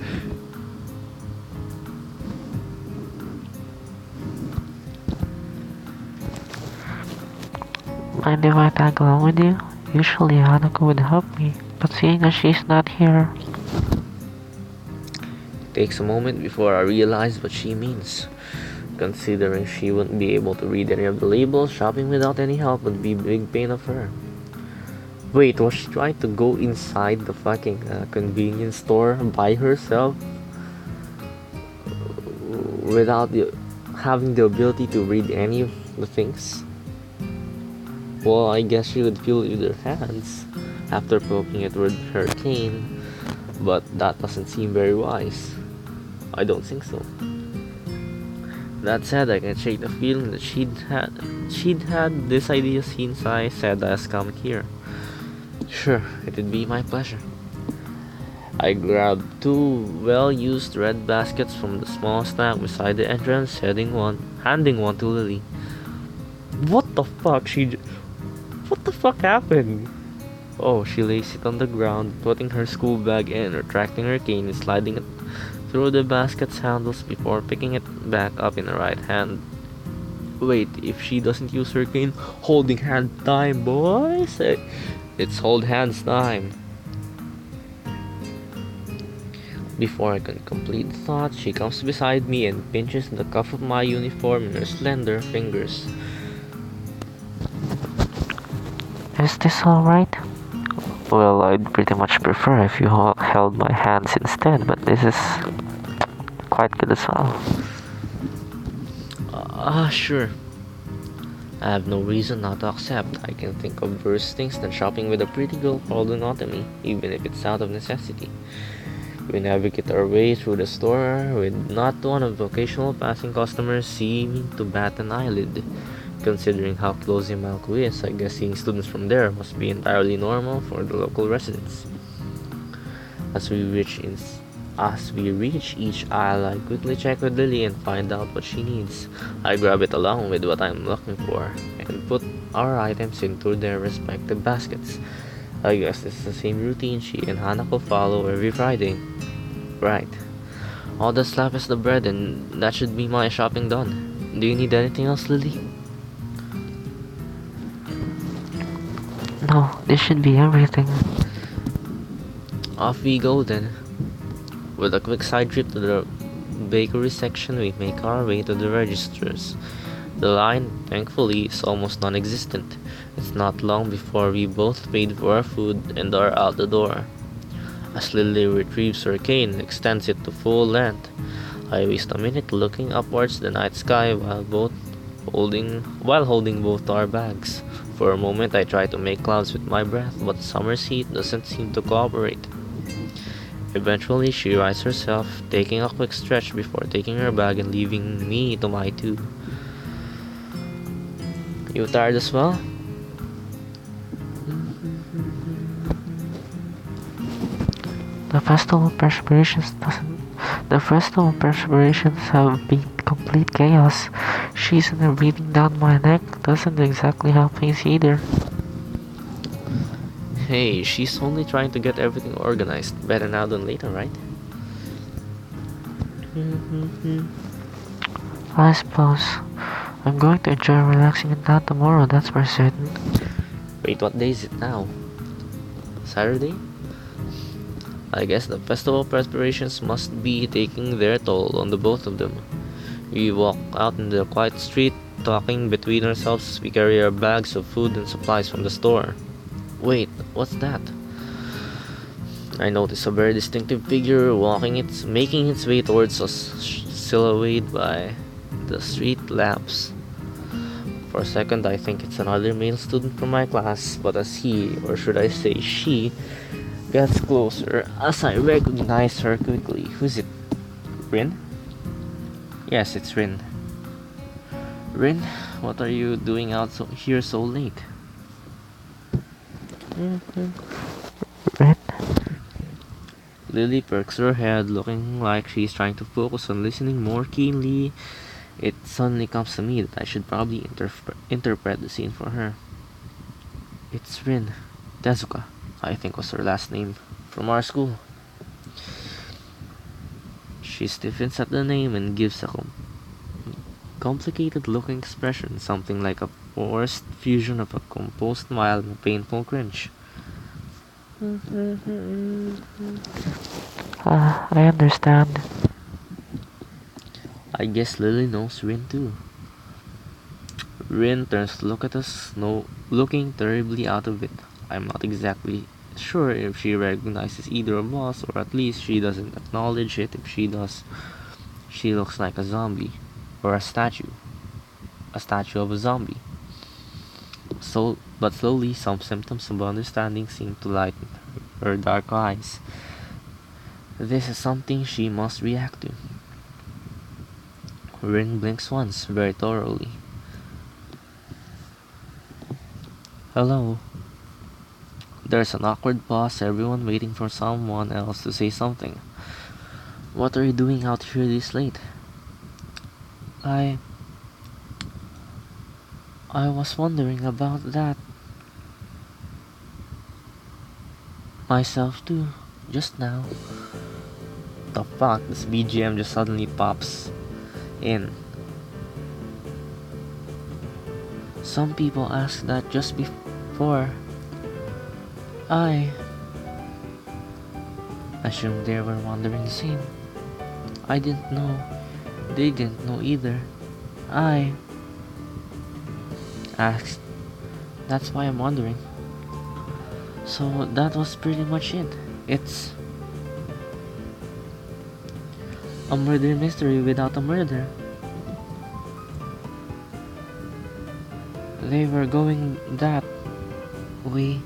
Speaker 2: Mind if I tag along with you? Usually Hanako would help me, but seeing as she's not here...
Speaker 1: It takes a moment before I realize what she means. Considering she wouldn't be able to read any of the labels, shopping without any help would be a big pain of her. Wait, was she trying to go inside the fucking convenience store by herself? Without having the ability to read any of the things? Well, I guess she would feel it with her hands after poking it with her cane, but that doesn't seem very wise. I don't think so. That said, I can shake the feeling that she'd had this idea since I said I was coming here. Sure, it would be my pleasure. I grabbed two well-used red baskets from the small stand beside the entrance, handing one to Lily. What the fuck? What the fuck happened? Oh, she lays it on the ground, putting her school bag in, retracting her cane and sliding it through the basket's handles before picking it back up in her right hand. Wait, if she doesn't use her cane, holding hand time, boys! It's hold hands time. Before I can complete the thought, she comes beside me and pinches the cuff of my uniform in her slender fingers.
Speaker 2: Is this alright? Well, I'd pretty much prefer if you held my hands instead, but this is quite good as well.
Speaker 1: Sure. I have no reason not to accept. I can think of worse things than shopping with a pretty girl holding on to me, even if it's out of necessity. We navigate our way through the store with not one of the occasional passing customers seeming to bat an eyelid. Considering how close Yamalco is, I guess seeing students from there must be entirely normal for the local residents. As we reach in, as we reach each aisle, I quickly check with Lily and find out what she needs. I grab it along with what I'm looking for and put our items into their respective baskets. I guess it's the same routine she and Hanako follow every Friday. Right. All that's left is the bread, and that should be my shopping done. Do you need anything else, Lily?
Speaker 2: No, this should be everything.
Speaker 1: Off we go then. With a quick side trip to the bakery section, we make our way to the registers. The line, thankfully, is almost non-existent. It's not long before we both paid for our food and are out the door. As Lily retrieves her cane and extends it to full length, I waste a minute looking upwards the night sky while holding both our bags. For a moment I try to make clouds with my breath, but the summer's heat doesn't seem to cooperate. Eventually she rights herself, taking a quick stretch before taking her bag and leaving me to my two. You tired as well?
Speaker 2: The festival preparations have been complete chaos. She's breathing down my neck doesn't exactly help things either.
Speaker 1: Hey, she's only trying to get everything organized. Better now than later, right?
Speaker 2: I suppose. I'm going to enjoy relaxing in town tomorrow, that's for certain.
Speaker 1: Wait, what day is it now? Saturday? I guess the festival preparations must be taking their toll on the both of them. We walk out in the quiet street, talking between ourselves as we carry our bags of food and supplies from the store. Wait, what's that? I notice a very distinctive figure making its way towards us, silhouetted by the street lamps. For a second, I think it's another male student from my class, but as he, or should I say she, gets closer, as I recognize her quickly. Who's it? Rin? Yes, it's Rin. Rin, what are you doing here so late?
Speaker 2: Rin?
Speaker 1: Lily perks her head, looking like she's trying to focus on listening more keenly. It suddenly comes to me that I should probably interpret the scene for her. It's Rin. Tezuka, I think was her last name, from our school. She stiffens at the name and gives a complicated looking expression, something like a forced fusion of a composed smile and a painful cringe.
Speaker 2: I understand.
Speaker 1: I guess Lily knows Rin too. Rin turns to look at us, looking terribly out of it. I'm not exactly sure if she recognizes either of us, or at least she doesn't acknowledge it. If she does, she looks like a zombie, or a statue of a zombie. But slowly, some symptoms of understanding seem to lighten her dark eyes. This is something she must react to. Rin blinks once, very thoroughly. Hello. There's an awkward pause, everyone waiting for someone else to say something. What are you doing out here this late? I was wondering about that myself too, just now. The fuck, this BGM just suddenly pops in. Some people ask that just before. I assumed they were wondering the same. I didn't know. They didn't know either. I asked. That's why I'm wondering. So that was pretty much it. It's a murder mystery without a murder. They were going that way.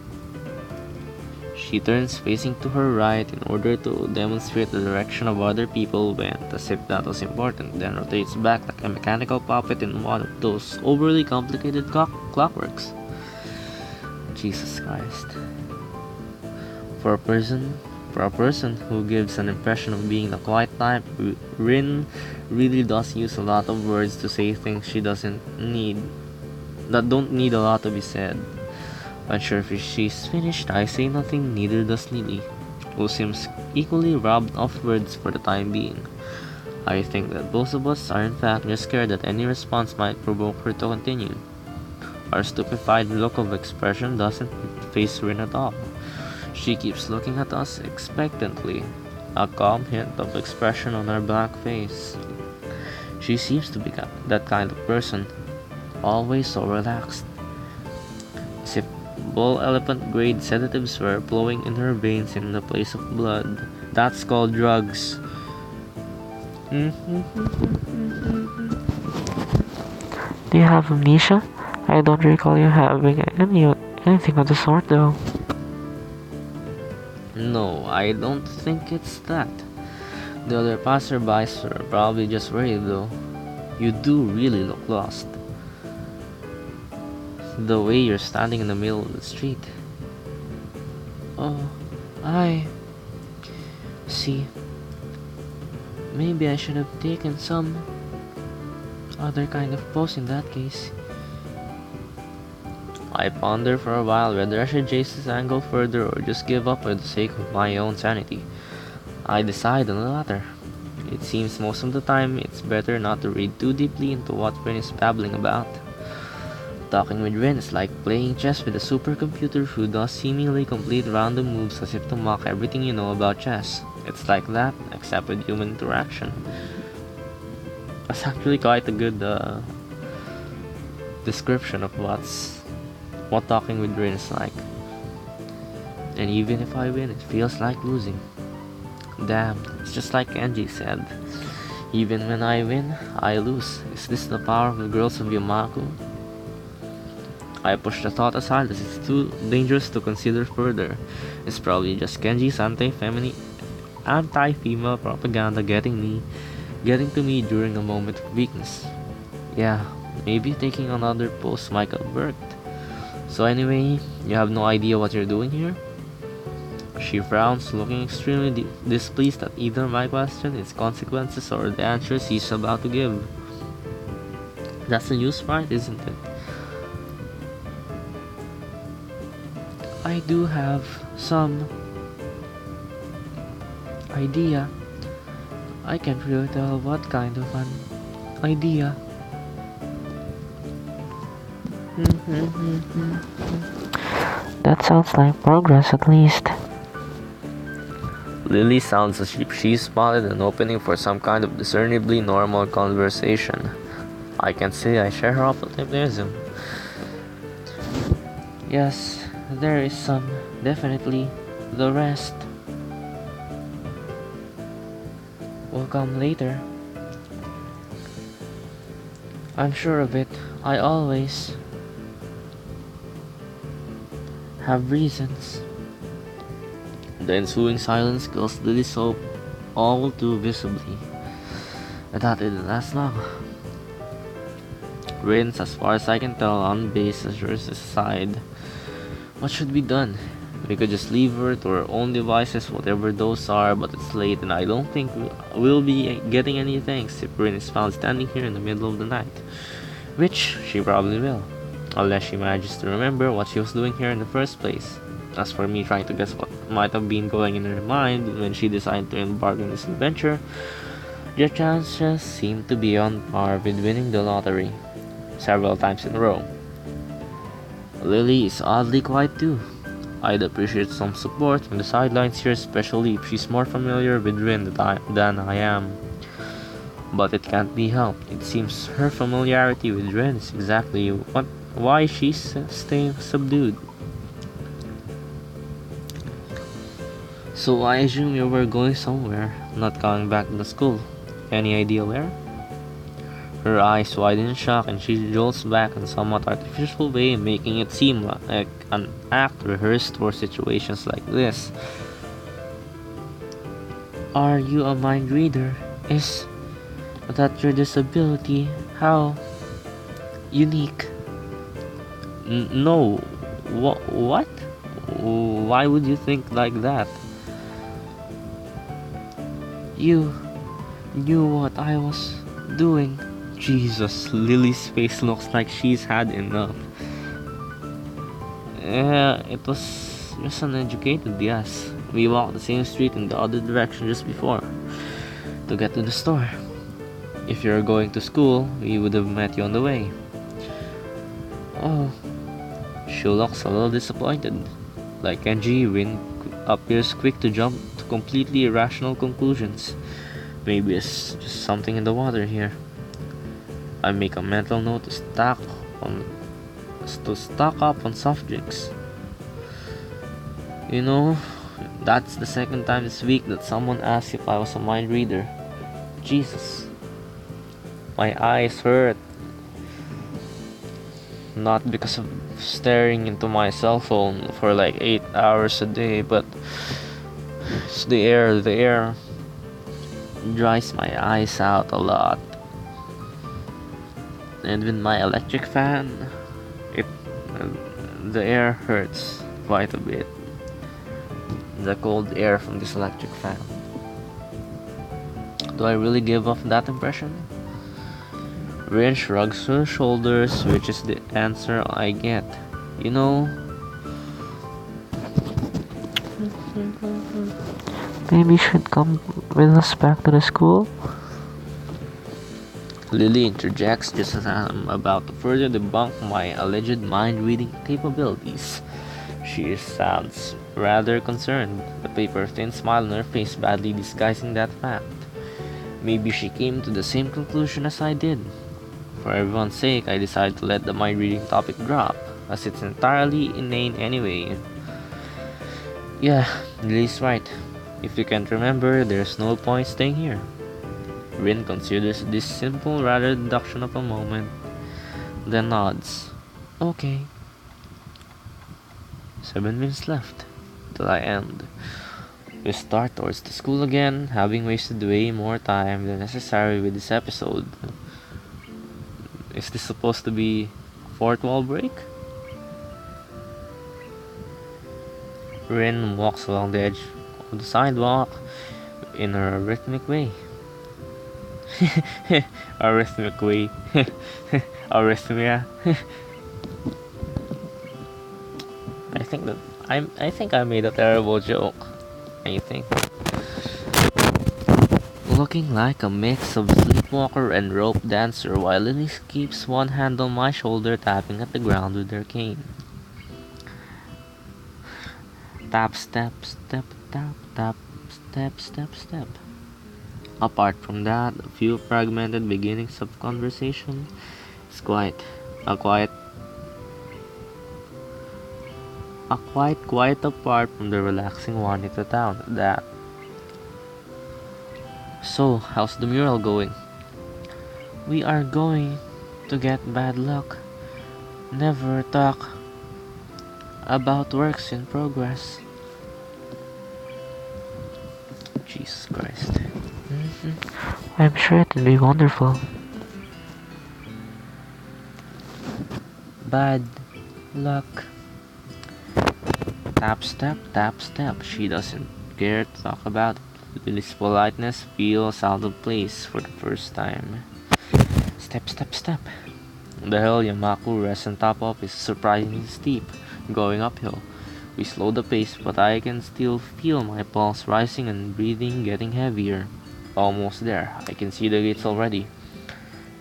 Speaker 1: She turns facing to her right in order to demonstrate the direction of other people went, as if that was important, then rotates back like a mechanical puppet in one of those overly complicated clockworks. Jesus Christ. For a person who gives an impression of being the quiet type, Rin really does use a lot of words to say things she doesn't need, that don't need a lot to be said. Unsure if she's finished, I say nothing, neither does Lily, who seems equally robbed of words for the time being. I think that both of us are in fact just scared that any response might provoke her to continue. Our stupefied look of expression doesn't faze Rin at all. She keeps looking at us expectantly, a calm hint of expression on her black face. She seems to be that kind of person, always so relaxed, as if bull elephant grade sedatives were flowing in her veins in the place of blood. That's called drugs.
Speaker 2: Do you have amnesia? I don't recall you having anything of the sort though.
Speaker 1: No, I don't think it's that. The other passerbys were probably just worried though. You do really look lost. The way you're standing in the middle of the street. Oh, I see. Maybe I should have taken some other kind of pose in that case. I ponder for a while whether I should chase this angle further or just give up for the sake of my own sanity. I decide on the latter. It seems most of the time it's better not to read too deeply into what Rin is babbling about. Talking with Rin is like playing chess with a supercomputer who does seemingly complete random moves as if to mock everything you know about chess. It's like that, except with human interaction. That's actually quite a good description of what talking with Rin is like. And even if I win, it feels like losing. Damn, it's just like Kenji said. Even when I win, I lose. Is this the power of the girls of Yamaku? I push the thought aside as it's too dangerous to consider further. It's probably just Kenji's anti-female propaganda getting to me during a moment of weakness. Yeah, maybe taking another pose might have worked. So anyway, you have no idea what you're doing here? She frowns, looking extremely displeased at either my question, its consequences, or the answer she's about to give. That's the news, right, isn't it? I do have some idea. I can't really tell what kind of an idea.
Speaker 2: That sounds like progress at least.
Speaker 1: Lily sounds as if she spotted an opening for some kind of discernibly normal conversation. I can say I share her optimism. Yes, there is some, definitely. The rest will come later. I'm sure of it. I always have reasons. The ensuing silence kills Lily's hope all too visibly. And that didn't last long. Rin's, as far as I can tell, on base assures aside. What should be done? We could just leave her to her own devices, whatever those are, but it's late and I don't think we'll be getting any thanks if Rin is found standing here in the middle of the night. Which she probably will, unless she manages to remember what she was doing here in the first place. As for me trying to guess what might have been going in her mind when she decided to embark on this adventure, the chances seem to be on par with winning the lottery several times in a row. Lily is oddly quiet too. I'd appreciate some support from the sidelines here, especially if she's more familiar with Rin than I am. But it can't be helped. It seems her familiarity with Rin is exactly why she's staying subdued. So I assume you were going somewhere, not coming back to the school. Any idea where? Her eyes widen in shock and she jolts back in a somewhat artificial way, making it seem like an act rehearsed for situations like this. Are you a mind reader? Is that your disability? How unique? No. What? Why would you think like that? You knew what I was doing. Jesus, Lily's face looks like she's had enough. Yeah, it was just an educated guess. We walked the same street in the other direction just before to get to the store. If you were going to school, we would have met you on the way. Oh, she looks a little disappointed. Like Kenji, Rin appears quick to jump to completely irrational conclusions. Maybe it's just something in the water here. I make a mental note on to stock up on soft drinks. You know, that's the second time this week that someone asked if I was a mind reader. Jesus, my eyes hurt. Not because of staring into my cell phone for like 8 hours a day, but it's the air. The air dries my eyes out a lot. And with my electric fan, it the air hurts quite a bit. The cold air from this electric fan. Do I really give off that impression? Rin shrugs her shoulders, which is the answer I get. You know,
Speaker 2: Maybe you should come with us back to the school?
Speaker 1: Lily interjects just as I'm about to further debunk my alleged mind-reading capabilities. She sounds rather concerned, the paper-thin smile on her face badly disguising that fact. Maybe she came to the same conclusion as I did. For everyone's sake, I decided to let the mind-reading topic drop, as it's entirely inane anyway. Yeah, Lily's right. If you can't remember, there's no point staying here. Rin considers this simple, rather deduction of a moment, then nods. Okay. 7 minutes left till I end. We start towards the school again, having wasted way more time than necessary with this episode. Is this supposed to be a fourth wall break? Rin walks along the edge of the sidewalk in a rhythmic way. A rhythmic way. Arrhythmia. I think I made a terrible joke. I think. Looking like a mix of sleepwalker and rope dancer while Lily keeps one hand on my shoulder tapping at the ground with her cane. Tap, step, step, tap, tap, step, step, step. Apart from that, a few fragmented beginnings of conversation. It's quite apart from the relaxing one in the town at that. So, how's the mural going? We are going to get bad luck. Never talk about works in progress. Jesus Christ.
Speaker 2: I'm sure it'll be wonderful.
Speaker 1: Bad luck. Tap step, tap step. She doesn't care to talk about it. Lily's politeness feels out of place for the first time. Step, step, step. The hill Yamaku rests on top of is surprisingly steep, going uphill. We slow the pace, but I can still feel my pulse rising and breathing getting heavier. Almost there. I can see the gates already.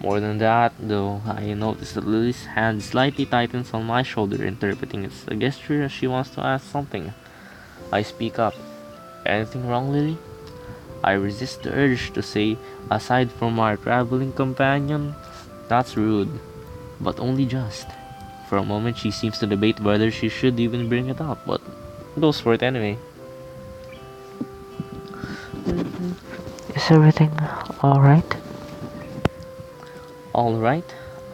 Speaker 1: More than that, though, I notice that Lily's hand slightly tightens on my shoulder, interpreting it as a gesture as she wants to ask something. I speak up. Anything wrong, Lily? I resist the urge to say, aside from our traveling companion, that's rude, but only just. For a moment, she seems to debate whether she should even bring it up, but goes for it anyway.
Speaker 2: Is everything alright?
Speaker 1: Alright?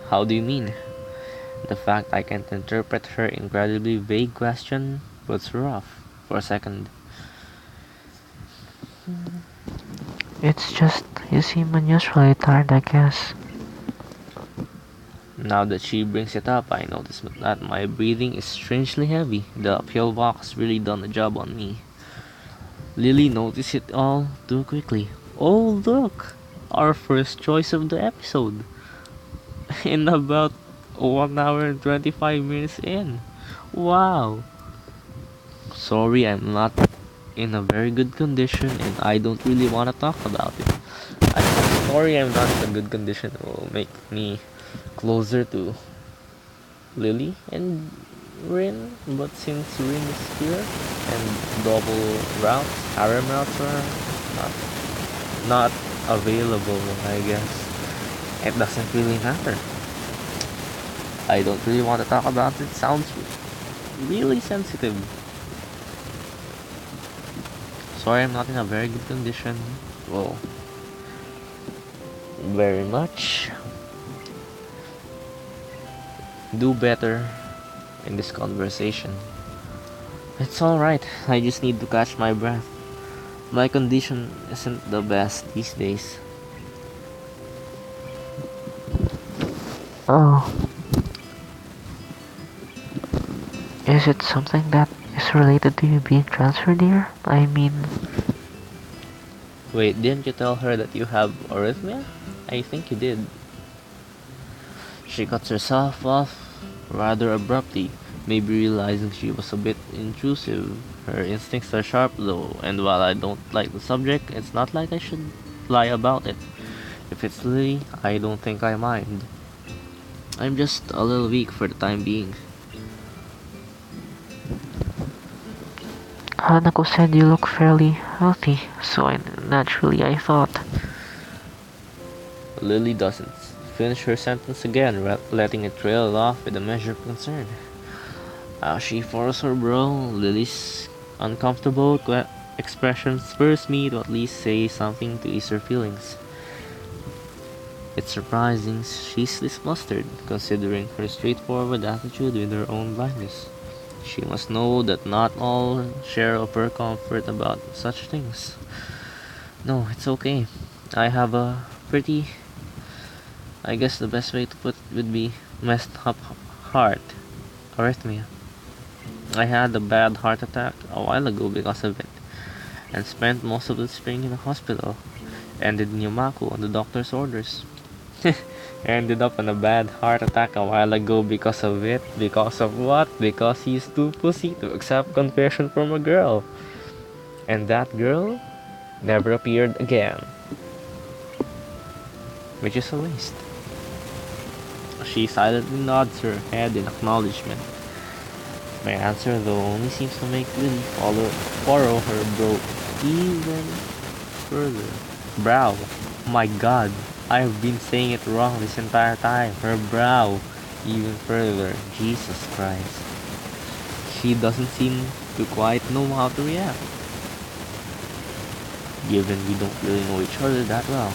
Speaker 1: How do you mean? The fact I can't interpret her incredibly vague question puts her off for a second.
Speaker 2: It's just you seem unusually tired, I guess.
Speaker 1: Now that she brings it up, I notice that my breathing is strangely heavy. The uphill walk has really done a job on me. Lily noticed it all too quickly. Oh, look! Our first choice of the episode. In about 1 hour and 25 minutes in. Wow! Sorry, I'm not in a very good condition and I don't really want to talk about it. I'm sorry I'm not in a good condition. It will make me closer to Lily and Rin, but since Rin is here and double routes, harem routes are not, not available, I guess it doesn't really matter. I don't really want to talk about it. Sounds really sensitive. Sorry, I'm not in a very good condition. Well, very much. Do better in this conversation. It's alright, I just need to catch my breath. My condition isn't the best these days.
Speaker 2: Oh, is it something that is related to you being transferred here? I mean,
Speaker 1: Wait, didn't you tell her that you have arrhythmia? I think you did. She cuts herself off rather abruptly, maybe realizing she was a bit intrusive. Her instincts are sharp though, and while I don't like the subject, it's not like I should lie about it. If it's Lily, I don't think I mind. I'm just a little weak for the time being.
Speaker 2: Hanako said you look fairly healthy, so naturally I thought.
Speaker 1: Lily doesn't finish her sentence again, letting it trail off with a measure of concern. As she furrows her brow, Lily's uncomfortable expression spurs me to at least say something to ease her feelings. It's surprising she's this flustered, considering her straightforward attitude with her own blindness. She must know that not all share of her comfort about such things. No, it's okay. I have a pretty, I guess the best way to put it would be messed up heart. Arrhythmia. I had a bad heart attack a while ago because of it, and spent most of the spring in a hospital. Ended in Yamaku on the doctor's orders. Ended up in a bad heart attack a while ago because of it. Because of what? Because he's too pussy to accept confession from a girl. And that girl never appeared again. Which is a waste. She silently nods her head in acknowledgement. My answer, though, only seems to make Lily furrow her brow even further. Brow. My god, I've been saying it wrong this entire time. Her brow even further. Jesus Christ. She doesn't seem to quite know how to react. Given we don't really know each other that well,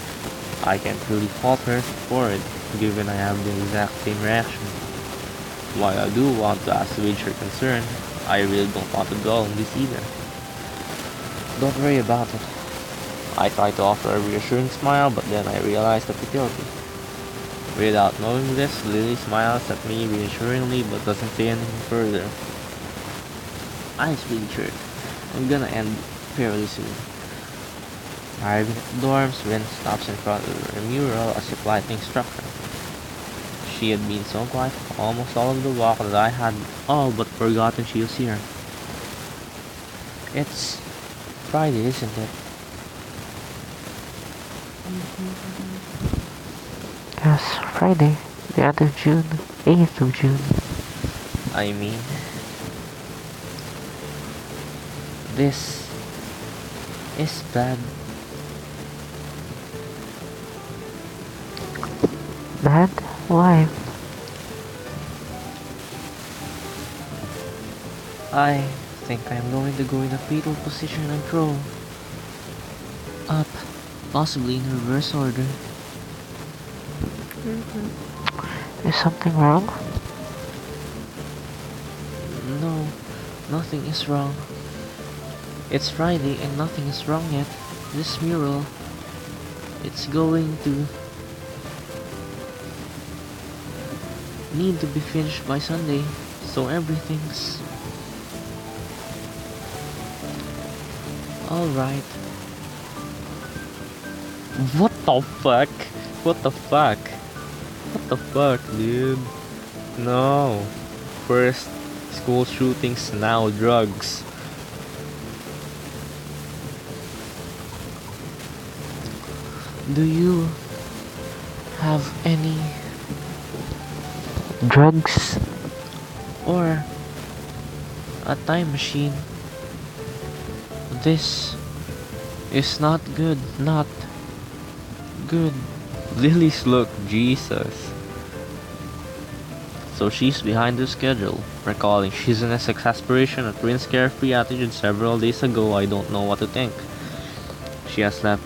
Speaker 1: I can't really fault her for it, given I have the exact same reaction. While I do want to assuage her concern, I really don't want to dwell on this either. Don't worry about it. I try to offer a reassuring smile, but then I realize the futility. Without knowing this, Lily smiles at me reassuringly but doesn't say anything further. Eyes really shirt. I'm gonna end fairly soon. Arriving at the dorms, Ren stops in front of her mural as if lightning struck her. She had been so quiet for almost all of the walk that I had all but forgotten she was here. It's Friday, isn't it?
Speaker 2: Yes, Friday, the end of June, 8th of June.
Speaker 1: I mean, this is bad.
Speaker 2: Bad? Why?
Speaker 1: I think I'm going to go in a fetal position and throw up, possibly in reverse order.
Speaker 2: Is something wrong?
Speaker 1: No, nothing is wrong. It's Friday and nothing is wrong yet. This mural, it's going to need to be finished by Sunday, so everything's alright. What the fuck? What the fuck? What the fuck, dude? No. First, school shootings, now drugs. Do you have any
Speaker 2: Drugs?
Speaker 1: or a time machine? This is not good, not good. Lily's look, Jesus. So she's behind the schedule. Recalling Shizune's exasperation at Rin's carefree attitude several days ago, I don't know what to think. She has left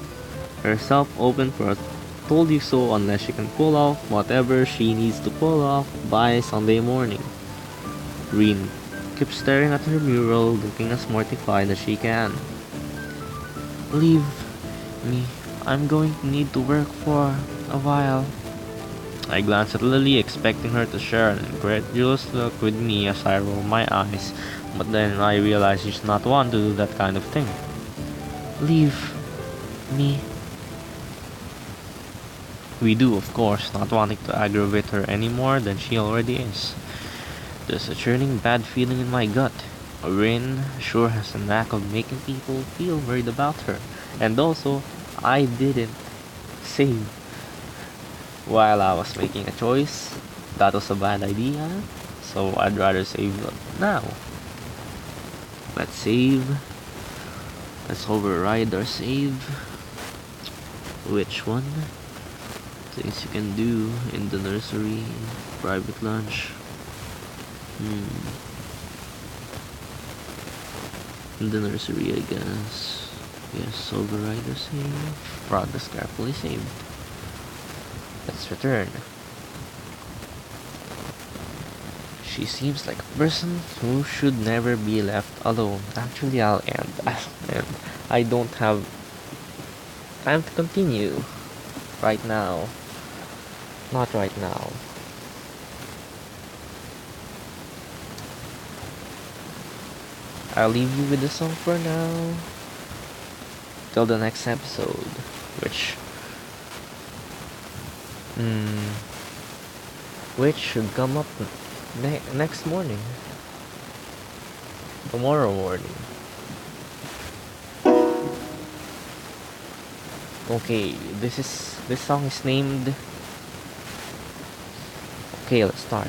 Speaker 1: herself open for a told you so unless she can pull off whatever she needs to pull off by Sunday morning. Rin keeps staring at her mural, looking as mortified as she can. Leave me. I'm going to need to work for a while. I glance at Lily, expecting her to share an incredulous look with me as I roll my eyes, but then I realize she's not one to do that kind of thing. Leave me. We do, of course, not wanting to aggravate her any more than she already is. There's a churning bad feeling in my gut. Rin sure has a knack of making people feel worried about her. And also, I didn't save while I was making a choice. That was a bad idea, so I'd rather save now. Let's save. Let's override our save. Which one? Things you can do in the nursery, private lunch. In the nursery, I guess. Yes, override or save. Progress carefully saved. Let's return. She seems like a person who should never be left alone. Actually, I'll end. I don't have time to continue right now. Not right now. I'll leave you with the song for now. Till the next episode, which should come up next morning. Tomorrow morning. Okay, this song is named. Okay, let's start.